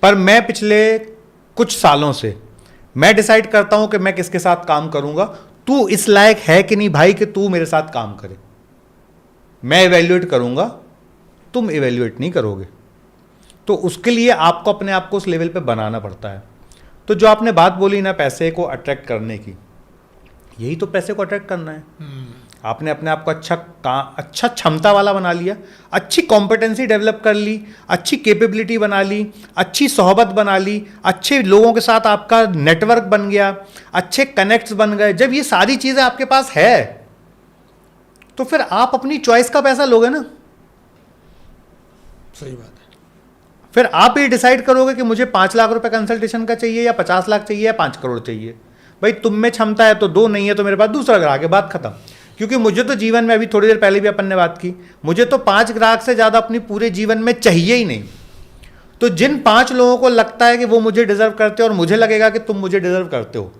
Speaker 2: पर मैं पिछले कुछ सालों से मैं डिसाइड करता हूं कि मैं किसके साथ काम करूंगा। तू इस लायक है कि नहीं भाई कि तू मेरे साथ काम करे। मैं इवैल्यूएट करूंगा, तुम इवैल्यूएट नहीं करोगे। तो उसके लिए आपको अपने आप को उस लेवल पे बनाना पड़ता है। तो जो आपने बात बोली ना पैसे को अट्रैक्ट करने की, यही तो पैसे को अट्रैक्ट करना है। आपने अपने आप को अच्छा क्षमता वाला बना लिया, अच्छी कॉम्पिटेंसी डेवलप कर ली, अच्छी कैपेबिलिटी बना ली, अच्छी सोहबत बना ली, अच्छे लोगों के साथ आपका नेटवर्क बन गया, अच्छे कनेक्ट्स बन गए। जब ये सारी चीज़ें आपके पास है तो फिर आप अपनी चॉइस का पैसा लोगे ना।
Speaker 1: सही बात है।
Speaker 2: फिर आप ये डिसाइड करोगे कि मुझे 5 लाख रुपए कंसल्टेशन का चाहिए या 50 लाख चाहिए या 5 करोड़ चाहिए। भाई तुम में क्षमता है तो दो, नहीं है तो मेरे पास दूसरा ग्राहक है, बात खत्म। क्योंकि मुझे तो जीवन में, अभी थोड़ी देर पहले भी अपन ने बात की, मुझे तो 5 ग्राहक से ज़्यादा अपनी पूरे जीवन में चाहिए ही नहीं। तो जिन 5 लोगों को लगता है कि वो मुझे डिजर्व करते हो और मुझे लगेगा कि तुम मुझे डिजर्व करते हो,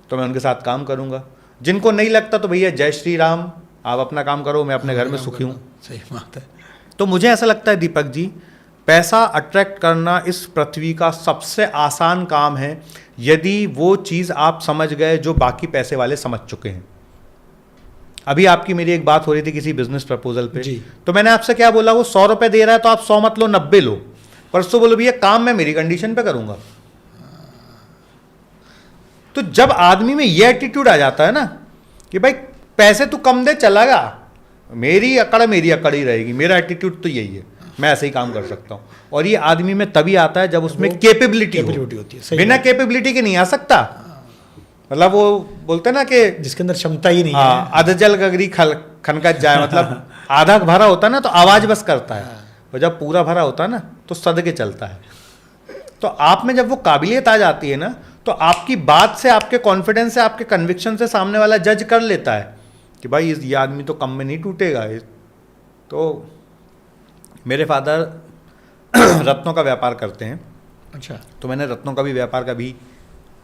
Speaker 2: तो मैं उनके साथ काम करूंगा। जिनको नहीं लगता तो भैया जय श्री राम, आप अपना काम करो, मैं अपने घर में सुखी हूँ।
Speaker 1: सही बात है।
Speaker 2: तो मुझे ऐसा लगता है दीपक जी, पैसा अट्रैक्ट करना इस पृथ्वी का सबसे आसान काम है, यदि वो चीज़ आप समझ गए जो बाकी पैसे वाले समझ चुके हैं। अभी आपकी मेरी एक बात हो रही थी किसी बिजनेस प्रपोजल पे
Speaker 1: जी।
Speaker 2: तो मैंने आपसे क्या बोला, वो 100 रुपए दे रहा है तो आप 100 मत लो, 90 लो। परसों बोलो भैया काम मैं मेरी कंडीशन पे करूंगा। तो जब आदमी में ये एटीट्यूड आ जाता है ना कि भाई पैसे तू कम दे चलागा, मेरी अकड़ ही रहेगी, मेरा एटीट्यूड तो यही है, मैं ऐसे ही काम कर सकता हूं। और ये आदमी में तभी आता है जब उसमें कैपेबिलिटी
Speaker 1: होती है।
Speaker 2: बिना कैपेबिलिटी के नहीं आ सकता। मतलब वो बोलते हैं ना कि
Speaker 1: जिसके अंदर क्षमता ही नहीं है।
Speaker 2: अधजल गगरी खनकत जाए, मतलब आधा भरा होता है ना तो आवाज बस करता है, और जब पूरा भरा होता है ना तो सदके चलता है। तो आप में जब वो काबिलियत आ जाती है ना तो आपकी बात से, आपके कॉन्फिडेंस से, आपके कन्विक्शन से सामने वाला जज कर लेता है कि भाई ये आदमी तो कम में नहीं टूटेगा। तो मेरे फादर रत्नों का व्यापार करते हैं।
Speaker 1: अच्छा।
Speaker 2: तो मैंने रत्नों का भी व्यापार कभी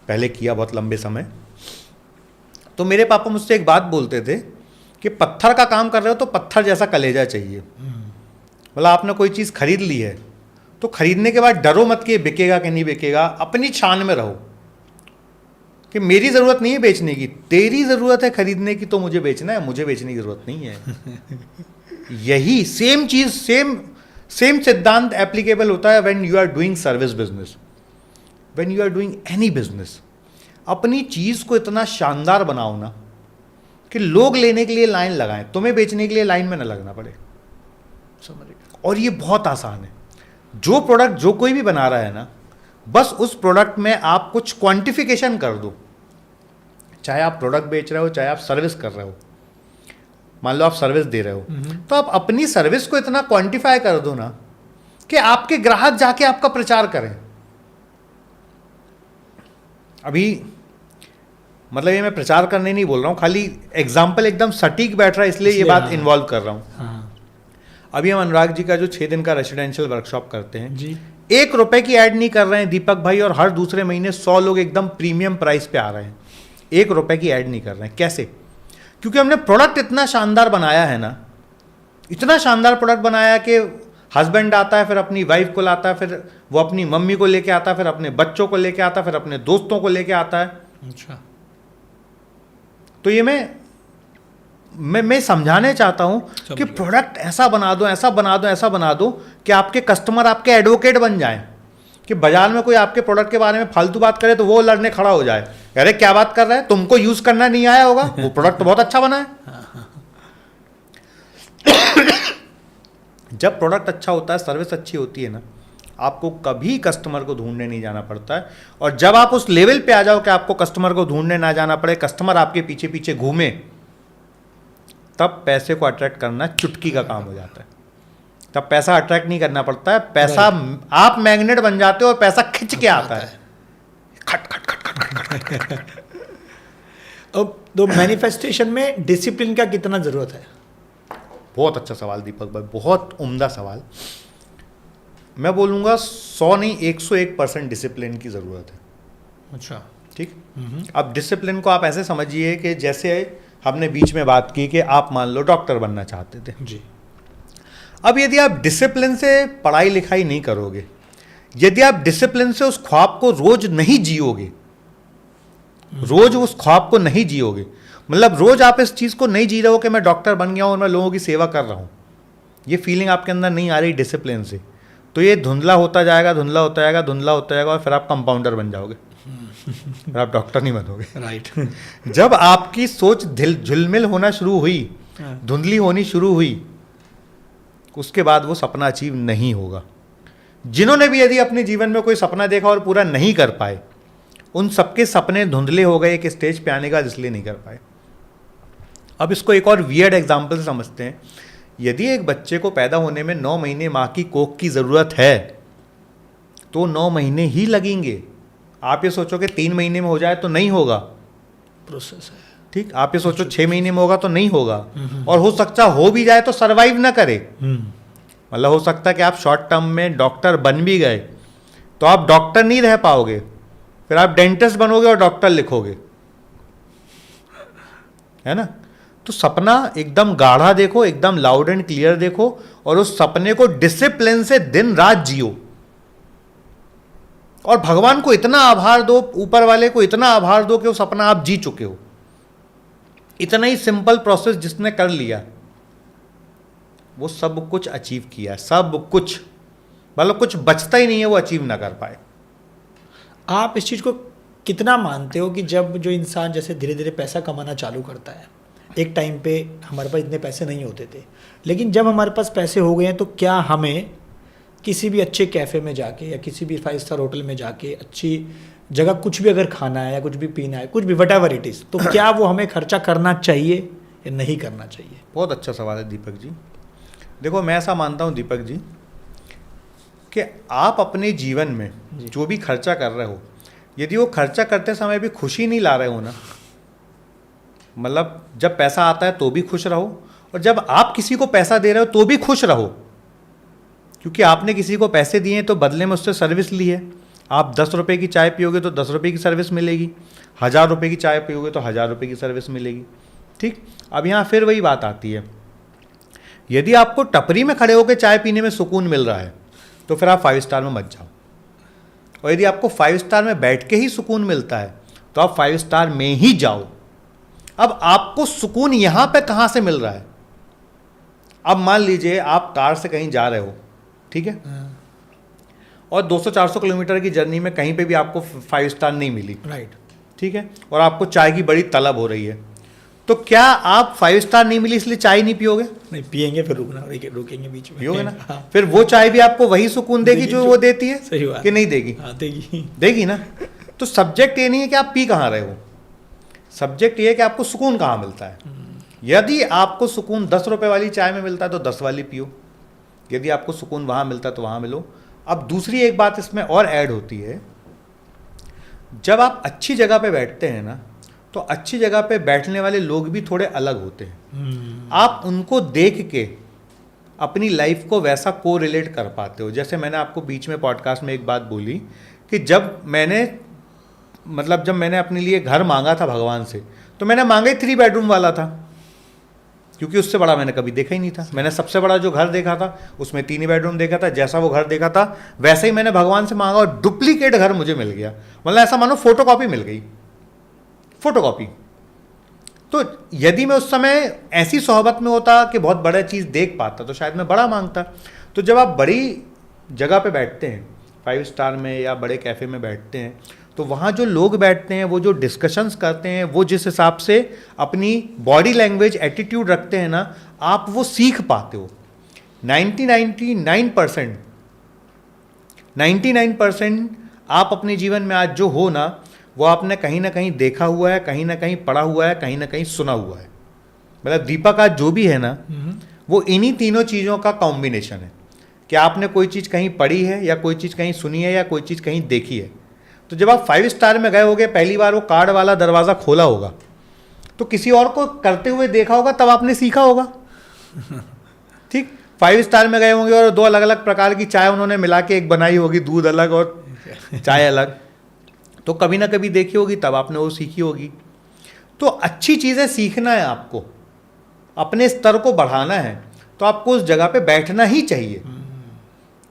Speaker 2: पहले किया, बहुत लंबे समय। तो मेरे पापा मुझसे एक बात बोलते थे कि पत्थर का काम कर रहे हो तो पत्थर जैसा कलेजा चाहिए। मतलब आपने कोई चीज़ खरीद ली है तो खरीदने के बाद डरो मत कि बिकेगा कि नहीं बिकेगा, अपनी शान में रहो कि मेरी ज़रूरत नहीं है बेचने की, तेरी ज़रूरत है खरीदने की तो मुझे बेचना है, मुझे बेचने की ज़रूरत नहीं है। यही सेम चीज़, सेम सिद्धांत एप्लीकेबल होता है when you are doing service business, when you are doing any business. अपनी चीज़ को इतना शानदार बनाओ ना कि लोग लेने के लिए लाइन लगाएं, तुम्हें बेचने के लिए लाइन में ना लगना पड़े। समझ गए? और ये बहुत आसान है। जो प्रोडक्ट जो कोई भी बना रहा है ना, बस उस प्रोडक्ट में आप कुछ क्वांटिफिकेशन कर दो। चाहे आप प्रोडक्ट बेच रहे हो, चाहे आप सर्विस कर रहे हो। मान लो आप सर्विस दे रहे हो तो आप अपनी सर्विस को इतना क्वांटिफाई कर दो ना कि आपके ग्राहक जाके आपका प्रचार करें। अभी मतलब ये मैं प्रचार करने नहीं बोल रहा हूँ, खाली एग्जाम्पल एकदम सटीक बैठ रहा है इसलिए ये बात इन्वॉल्व कर रहा हूँ। अभी हम अनुराग जी का जो 6 दिन का रेसिडेंशियल वर्कशॉप करते हैं
Speaker 1: जी,
Speaker 2: 1 रुपए की ऐड नहीं कर रहे हैं दीपक भाई, और हर दूसरे महीने 100 लोग एकदम प्रीमियम प्राइस पे आ रहे हैं। 1 रुपए की ऐड नहीं कर रहे हैं। कैसे? क्योंकि हमने प्रोडक्ट इतना शानदार बनाया है ना, इतना शानदार प्रोडक्ट बनाया कि हस्बैंड आता है, फिर अपनी वाइफ को लाता है, फिर वो अपनी मम्मी को लेके आता है, फिर अपने बच्चों को लेके आता है, फिर अपने दोस्तों को लेके आता है।
Speaker 1: अच्छा।
Speaker 2: तो ये मैं समझाने चाहता हूं कि प्रोडक्ट ऐसा बना दो, ऐसा बना दो, ऐसा बना दो कि आपके कस्टमर आपके एडवोकेट बन जाएं, कि बाजार में कोई आपके प्रोडक्ट के बारे में फालतू बात करे तो वो लड़ने खड़ा हो जाए, अरे क्या बात कर रहा है, तुमको यूज करना नहीं आया होगा, वो प्रोडक्ट तो बहुत अच्छा बना है। जब प्रोडक्ट अच्छा होता है, सर्विस अच्छी होती है ना, आपको कभी कस्टमर को ढूंढने नहीं जाना पड़ता है। और जब आप उस लेवल पे आ जाओ कि आपको कस्टमर को ढूंढने ना जाना पड़े, कस्टमर आपके पीछे पीछे घूमे, तब पैसे को अट्रैक्ट करना चुटकी का काम हो जाता है। तब पैसा अट्रैक्ट नहीं करना पड़ता है, पैसा आप मैग्नेट बन जाते हो और पैसा खिंच के आता है। खट खट खट खट खट खट खट खट।
Speaker 1: अब तो मैनिफेस्टेशन में डिसिप्लिन का कितना जरूरत है?
Speaker 2: बहुत अच्छा सवाल दीपक भाई, बहुत उम्दा सवाल। मैं बोलूँगा 100 नहीं 101% डिसिप्लिन की ज़रूरत है।
Speaker 1: अच्छा।
Speaker 2: ठीक। अब डिसिप्लिन को आप ऐसे समझिए कि जैसे हमने बीच में बात की कि आप मान लो डॉक्टर बनना चाहते थे
Speaker 1: जी।
Speaker 2: अब यदि आप डिसिप्लिन से पढ़ाई लिखाई नहीं करोगे, यदि आप डिसिप्लिन से उस ख्वाब को रोज नहीं जियोगे, रोज उस ख्वाब को नहीं जियोगे, मतलब रोज आप इस चीज़ को नहीं जी रहे हो कि मैं डॉक्टर बन गया हूं और मैं लोगों की सेवा कर रहा हूं, ये फीलिंग आपके अंदर नहीं आ रही डिसिप्लिन से, तो ये धुंधला होता जाएगा, धुंधला होता जाएगा, धुंधला होता जाएगा, और फिर आप कंपाउंडर बन जाओगे। फिर आप डॉक्टर नहीं बनोगे।
Speaker 1: राइट।
Speaker 2: जब आपकी सोच झिलमिल होना शुरू हुई, धुंधली होनी शुरू हुई, उसके बाद वो सपना अचीव नहीं होगा। जिन्होंने भी यदि अपने जीवन में कोई सपना देखा और पूरा नहीं कर पाए, उन सबके सपने धुंधले हो गए एक स्टेज पे आने का, इसलिए नहीं कर पाए। अब इसको एक और वियर्ड एग्जाम्पल से समझते हैं। यदि एक बच्चे को पैदा होने में 9 महीने माँ की कोख की ज़रूरत है, तो 9 महीने ही लगेंगे। आप ये सोचो कि 3 महीने में हो जाए तो नहीं होगा,
Speaker 1: प्रोसेस है।
Speaker 2: ठीक। आप ये सोचो 6 महीने में होगा तो नहीं होगा, और हो सकता हो भी जाए तो सरवाइव ना करे। मतलब हो सकता है कि आप शॉर्ट टर्म में डॉक्टर बन भी गए तो आप डॉक्टर नहीं रह पाओगे, फिर आप डेंटिस्ट बनोगे और डॉक्टर लिखोगे, है ना। तो सपना एकदम गाढ़ा देखो, एकदम लाउड एंड क्लियर देखो, और उस सपने को डिसिप्लिन से दिन रात जियो। और भगवान को इतना आभार दो, ऊपर वाले को इतना आभार दो कि वो सपना आप जी चुके हो। इतना ही सिंपल प्रोसेस जिसने कर लिया, वो सब कुछ अचीव किया, सब कुछ। मतलब कुछ बचता ही नहीं है वो अचीव ना कर पाए।
Speaker 1: आप इस चीज़ को कितना मानते हो कि जब जो इंसान जैसे धीरे धीरे पैसा कमाना चालू करता है, एक टाइम पे हमारे पास इतने पैसे नहीं होते थे, लेकिन जब हमारे पास पैसे हो गए हैं, तो क्या हमें किसी भी अच्छे कैफ़े में जाके या किसी भी 5 स्टार होटल में जाके अच्छी जगह कुछ भी अगर खाना है या कुछ भी पीना है, कुछ भी वट एवर इट इज़, तो क्या वो हमें खर्चा करना चाहिए या नहीं करना चाहिए?
Speaker 2: बहुत अच्छा सवाल है दीपक जी। देखो, मैं ऐसा मानता हूँ दीपक जी कि आप अपने जीवन में जो भी खर्चा कर रहे हो, यदि वो खर्चा करते समय भी खुशी नहीं ला रहे हो ना, मतलब जब पैसा आता है तो भी खुश रहो, और जब आप किसी को पैसा दे रहे हो तो भी खुश रहो, क्योंकि आपने किसी को पैसे दिए हैं तो बदले में उससे सर्विस ली है। आप 10 रुपये की चाय पियोगे तो 10 रुपये की सर्विस मिलेगी, 1000 रुपये की चाय पियोगे तो 1000 रुपये की सर्विस मिलेगी, ठीक। अब यहाँ फिर वही बात आती है, यदि आपको टपरी में खड़े होकर चाय पीने में सुकून मिल रहा है तो फिर आप 5 स्टार में मत जाओ, और यदि आपको 5 स्टार में बैठ के ही सुकून मिलता है तो आप 5 स्टार में ही जाओ। अब आपको सुकून यहां पे कहां से मिल रहा है? अब मान लीजिए आप कार से कहीं जा रहे हो, ठीक है, और 200-400 किलोमीटर की जर्नी में कहीं पे भी आपको 5 स्टार नहीं मिली,
Speaker 1: राइट,
Speaker 2: ठीक है, और आपको चाय की बड़ी तलब हो रही है, तो क्या आप 5 स्टार नहीं मिली इसलिए चाय नहीं पियोगे?
Speaker 1: नहीं पियेंगे, फिर रुकेंगे बीच में,
Speaker 2: पियोगे ना।
Speaker 1: हाँ।
Speaker 2: फिर वो चाय भी आपको वही सुकून देगी जो वो देती है,
Speaker 1: सही बात,
Speaker 2: कि नहीं देगी?
Speaker 1: हाँ, देगी,
Speaker 2: देगी ना। तो सब्जेक्ट ये नहीं है कि आप पी कहाँ रहे हो, सब्जेक्ट ये है कि आपको सुकून कहाँ मिलता है। यदि आपको सुकून 10 रुपए वाली चाय में मिलता है तो 10 वाली पियो, यदि आपको सुकून वहाँ मिलता है तो वहाँ मिलो। अब दूसरी एक बात इसमें और ऐड होती है, जब आप अच्छी जगह पे बैठते हैं ना, तो अच्छी जगह पे बैठने वाले लोग भी थोड़े अलग होते हैं। आप उनको देख के अपनी लाइफ को वैसा को रिलेट कर पाते हो। जैसे मैंने आपको बीच में पॉडकास्ट में एक बात बोली कि जब मैंने अपने लिए घर मांगा था भगवान से, तो मैंने मांगा ही 3 बेडरूम वाला था, क्योंकि उससे बड़ा मैंने कभी देखा ही नहीं था। मैंने सबसे बड़ा जो घर देखा था उसमें 3 ही बेडरूम देखा था, जैसा वो घर देखा था वैसे ही मैंने भगवान से मांगा और डुप्लीकेट घर मुझे मिल गया। मतलब ऐसा मानो फोटोकॉपी मिल गई, फोटोकॉपी। तो यदि मैं उस समय ऐसी सोहबत में होता कि बहुत बड़ा चीज़ देख पाता तो शायद मैं बड़ा मांगता। तो जब आप बड़ी जगह पे बैठते हैं, 5 स्टार में या बड़े कैफ़े में बैठते हैं, तो वहाँ जो लोग बैठते हैं, वो जो डिस्कशंस करते हैं, वो जिस हिसाब से अपनी बॉडी लैंग्वेज एटीट्यूड रखते हैं ना, आप वो सीख पाते हो। 99% आप अपने जीवन में आज जो हो ना, वो आपने कहीं ना कहीं देखा हुआ है, कहीं ना कहीं पढ़ा हुआ है, कहीं ना कहीं सुना हुआ है। मतलब दीपक आज जो भी है ना, वो इन्हीं तीनों चीज़ों का कॉम्बिनेशन है कि आपने कोई चीज़ कहीं पढ़ी है, या कोई चीज़ कहीं सुनी है, या कोई चीज़ कहीं देखी है। तो जब आप 5 स्टार में गए होगे, पहली बार वो कार्ड वाला दरवाज़ा खोला होगा, तो किसी और को करते हुए देखा होगा, तब आपने सीखा होगा, ठीक। 5 स्टार में गए होंगे और 2 अलग अलग प्रकार की चाय उन्होंने मिला के एक बनाई होगी, दूध अलग और चाय अलग, तो कभी ना कभी देखी होगी, तब आपने वो सीखी होगी। तो अच्छी चीज़ें सीखना है आपको, अपने स्तर को बढ़ाना है, तो आपको उस जगह पे बैठना ही चाहिए।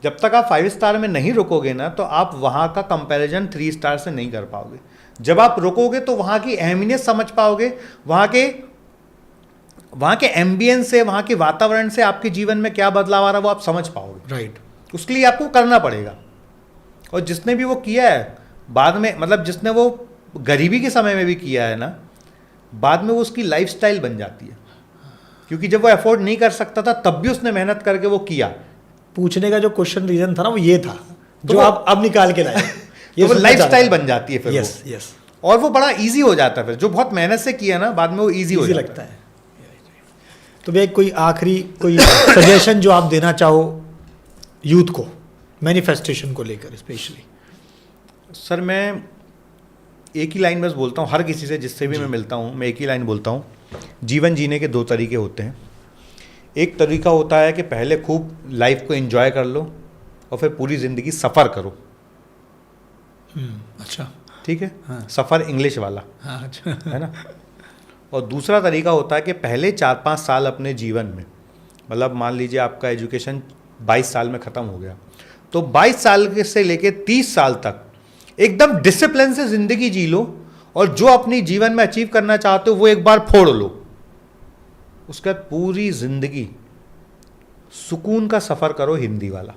Speaker 2: जब तक आप 5 स्टार में नहीं रुकोगे ना, तो आप वहाँ का कंपैरिजन 3 स्टार से नहीं कर पाओगे। जब आप रुकोगे तो वहाँ की अहमियत समझ पाओगे, वहाँ के एम्बियंस से, वहाँ के वातावरण से आपके जीवन में क्या बदलाव आ रहा है वो आप समझ पाओगे।
Speaker 1: राइट।
Speaker 2: उसके लिए आपको करना पड़ेगा, और जिसने भी वो किया है बाद में मतलब जिसने वो गरीबी के समय में भी किया है ना, बाद में वो उसकी लाइफस्टाइल बन जाती है, क्योंकि जब वो अफोर्ड नहीं कर सकता था तब भी उसने मेहनत करके वो किया।
Speaker 1: पूछने का जो क्वेश्चन रीजन था ना वो ये था
Speaker 2: तो
Speaker 1: जो
Speaker 2: वो-
Speaker 1: आप अब निकाल के लाए।
Speaker 2: तो वो लाइफस्टाइल बन जाती है फिर
Speaker 1: यस
Speaker 2: वो,
Speaker 1: यस,
Speaker 2: और वो बड़ा इजी हो जाता है फिर, जो बहुत मेहनत से किया ना बाद में वो इजी हो
Speaker 1: इजी
Speaker 2: जाता
Speaker 1: लगता है। तो भैया कोई आखिरी कोई सजेशन जो आप देना चाहो यूथ को मैनिफेस्टेशन को लेकर स्पेशली?
Speaker 2: सर मैं एक ही लाइन बस बोलता हूँ हर किसी से जिससे भी मैं मिलता हूँ, मैं एक ही लाइन बोलता हूँ, जीवन जीने के दो तरीके होते हैं। एक तरीका होता है कि पहले खूब लाइफ को एंजॉय कर लो और फिर पूरी ज़िंदगी सफ़र करो।
Speaker 1: अच्छा,
Speaker 2: ठीक है,
Speaker 1: हाँ।
Speaker 2: सफ़र इंग्लिश वाला,
Speaker 1: हाँ अच्छा,
Speaker 2: है ना। और दूसरा तरीका होता है कि पहले 4-5 साल अपने जीवन में, मतलब मान लीजिए आपका एजुकेशन 22 साल में ख़त्म हो गया, तो 22 साल के से लेके 30 साल तक एकदम डिसिप्लिन से ज़िंदगी जी लो, और जो अपनी जीवन में अचीव करना चाहते हो वो एक बार फोड़ लो। उसके बाद पूरी ज़िंदगी सुकून का सफ़र करो, हिंदी वाला।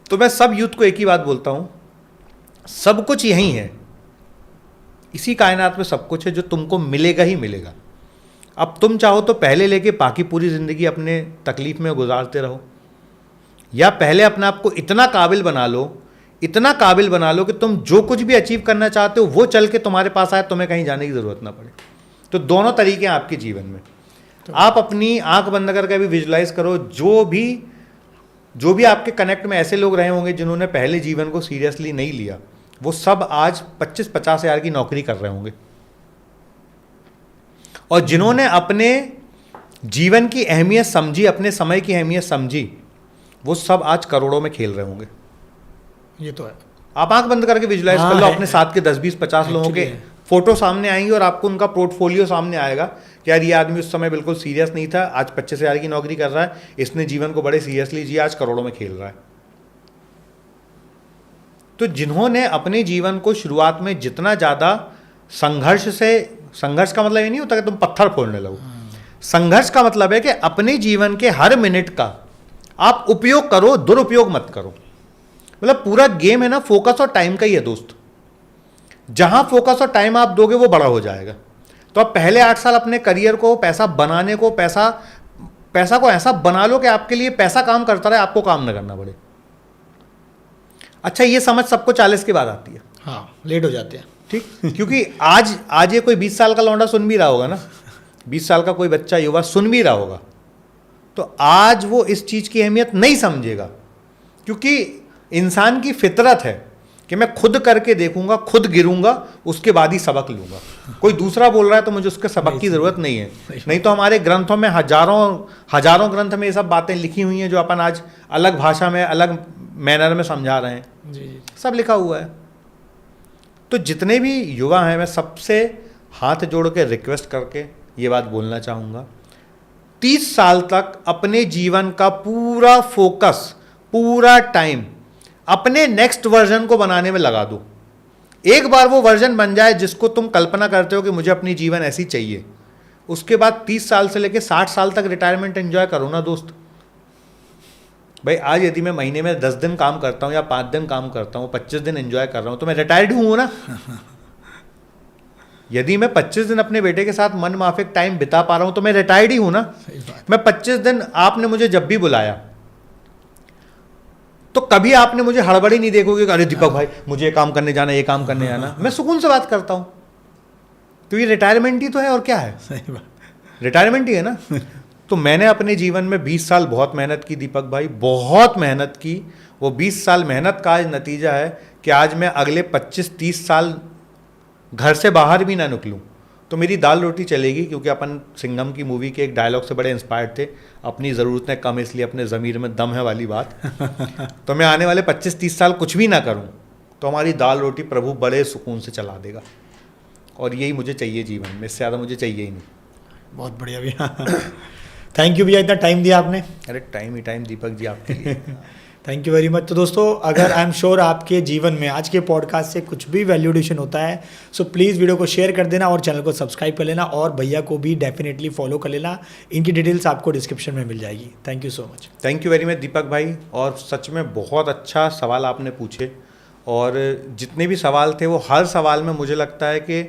Speaker 2: तो मैं सब यूथ को एक ही बात बोलता हूँ, सब कुछ यहीं है, इसी कायनात में सब कुछ है जो तुमको मिलेगा ही मिलेगा। अब तुम चाहो तो पहले लेके बाकी पूरी ज़िंदगी अपने तकलीफ़ में गुजारते रहो, या पहले अपने आप को इतना काबिल बना लो, इतना काबिल बना लो कि तुम जो कुछ भी अचीव करना चाहते हो वो चल के तुम्हारे पास आए, तुम्हें कहीं जाने की ज़रूरत ना पड़े। तो दोनों तरीके हैं आपके जीवन में। आप अपनी आंख बंद करके भी विजुलाइज करो, जो भी आपके कनेक्ट में ऐसे लोग रहे होंगे जिन्होंने पहले जीवन को सीरियसली नहीं लिया, वो सब आज 25-50 हज़ार की नौकरी कर रहे होंगे, और जिन्होंने अपने जीवन की अहमियत समझी, अपने समय की अहमियत समझी, वो सब आज करोड़ों में खेल रहे होंगे।
Speaker 1: ये तो है।
Speaker 2: आप आंख बंद करके विजुलाइज
Speaker 1: हाँ,
Speaker 2: कर लो,
Speaker 1: है,
Speaker 2: अपने साथ के 10-20-50 लोगों के
Speaker 1: Actually है।
Speaker 2: फोटो सामने आएंगे और आपको उनका पोर्टफोलियो सामने आएगा कि यार ये आदमी उस समय बिल्कुल सीरियस नहीं था, आज 25 हज़ार की नौकरी कर रहा है, इसने जीवन को बड़े सीरियसली जिया, आज करोड़ों में खेल रहा है। तो जिन्होंने अपने जीवन को शुरुआत में जितना ज़्यादा संघर्ष का मतलब ये नहीं होता कि तुम पत्थर फोड़ने लगो, संघर्ष का मतलब है कि अपने जीवन के हर मिनट का आप उपयोग करो, दुरुपयोग मत करो। मतलब पूरा गेम है ना फोकस और टाइम का ही है दोस्त। जहां फोकस और टाइम आप दोगे वो बड़ा हो जाएगा। तो आप पहले 8 साल अपने करियर को, पैसा बनाने को, पैसा को ऐसा बना लो कि आपके लिए पैसा काम करता रहे, आपको काम ना करना पड़े। अच्छा, ये समझ सबको 40 के बाद आती है।
Speaker 1: हाँ, लेट हो जाते हैं।
Speaker 2: ठीक, क्योंकि आज ये कोई 20 साल का लौंडा सुन भी रहा होगा ना, 20 साल का कोई बच्चा युवा सुन भी रहा होगा, तो आज वो इस चीज़ की अहमियत नहीं समझेगा, क्योंकि इंसान की फितरत है कि मैं खुद करके देखूंगा, खुद गिरूंगा, उसके बाद ही सबक लूंगा। कोई दूसरा बोल रहा है तो मुझे उसके सबक की ज़रूरत नहीं है। नहीं तो हमारे ग्रंथों में हजारों ग्रंथ में ये सब बातें लिखी हुई हैं जो अपन आज अलग भाषा में, अलग मैनर में समझा रहे हैं।
Speaker 1: जी,
Speaker 2: सब लिखा हुआ है। तो जितने भी युवा हैं, मैं सबसे हाथ जोड़ के रिक्वेस्ट करके ये बात बोलना चाहूँगा, 30 साल तक अपने जीवन का पूरा फोकस, पूरा टाइम अपने नेक्स्ट वर्जन को बनाने में लगा दो। एक बार वो वर्जन बन जाए जिसको तुम कल्पना करते हो कि मुझे अपनी जीवन ऐसी चाहिए, उसके बाद 30 साल से लेकर 60 साल तक रिटायरमेंट एंजॉय करो ना दोस्त। भाई आज यदि मैं महीने में 10 दिन काम करता हूँ या 5 दिन काम करता हूँ, 25 दिन एंजॉय कर रहा हूँ, तो मैं रिटायर्ड हूँ ना। यदि मैं 25 दिन अपने बेटे के साथ मन माफिक टाइम बिता पा रहा हूँ तो मैं रिटायर्ड ही हूँ ना।
Speaker 1: सही बात।
Speaker 2: मैं 25 दिन, आपने मुझे जब भी बुलाया तो कभी आपने मुझे हड़बड़ी नहीं देखोगे कि अरे दीपक भाई मुझे ये काम करने जाना, ये काम करने जाना। मैं सुकून से बात करता हूँ, तो ये रिटायरमेंट ही तो है, और क्या है,
Speaker 1: सही बात।
Speaker 2: रिटायरमेंट ही है ना। तो मैंने अपने जीवन में 20 साल बहुत मेहनत की दीपक भाई, बहुत मेहनत की। वो 20 साल मेहनत का आज नतीजा है कि आज मैं अगले 25-30 साल घर से बाहर भी ना निकलूं तो मेरी दाल रोटी चलेगी, क्योंकि अपन सिंघम की मूवी के एक डायलॉग से बड़े इंस्पायर्ड थे, अपनी ज़रूरतें कम इसलिए अपने ज़मीर में दम है वाली बात। तो मैं आने वाले 25-30 साल कुछ भी ना करूं तो हमारी दाल रोटी प्रभु बड़े सुकून से चला देगा, और यही मुझे चाहिए जीवन में, इससे ज़्यादा मुझे चाहिए ही नहीं।
Speaker 1: बहुत बढ़िया भैया। थैंक यू भैया, इतना टाइम दिया आपने।
Speaker 2: अरे टाइम ही टाइम दीपक जी आपके लिए।
Speaker 1: Thank you very much. तो दोस्तों, अगर आई एम श्योर आपके जीवन में आज के पॉडकास्ट से कुछ भी वैल्यूडेशन होता है, सो प्लीज़ वीडियो को शेयर कर देना और चैनल को सब्सक्राइब कर लेना, और भैया को भी डेफिनेटली फॉलो कर लेना। इनकी डिटेल्स आपको डिस्क्रिप्शन में मिल जाएगी। Thank you so much.
Speaker 2: Thank you very much Deepak भाई, और सच में बहुत अच्छा सवाल आपने पूछे, और जितने भी सवाल थे वो हर सवाल में मुझे लगता है कि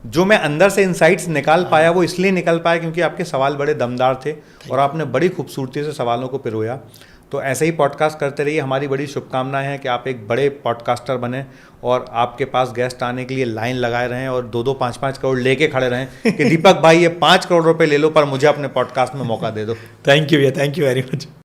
Speaker 2: जो मैं अंदर से इंसाइट्स निकाल पाया वो इसलिए निकल पाया क्योंकि आपके सवाल बड़े दमदार थे और आपने बड़ी खूबसूरती से सवालों को पिरोया। तो ऐसे ही पॉडकास्ट करते रहिए। हमारी बड़ी शुभकामनाएं हैं कि आप एक बड़े पॉडकास्टर बने और आपके पास गेस्ट आने के लिए लाइन लगाए रहें और 2-2, 5-5 करोड़ लेके खड़े रहें कि दीपक भाई ये 5 करोड़ रुपए ले लो पर मुझे अपने पॉडकास्ट में मौका दे दो।
Speaker 1: थैंक यू भैया, थैंक यू वेरी मच।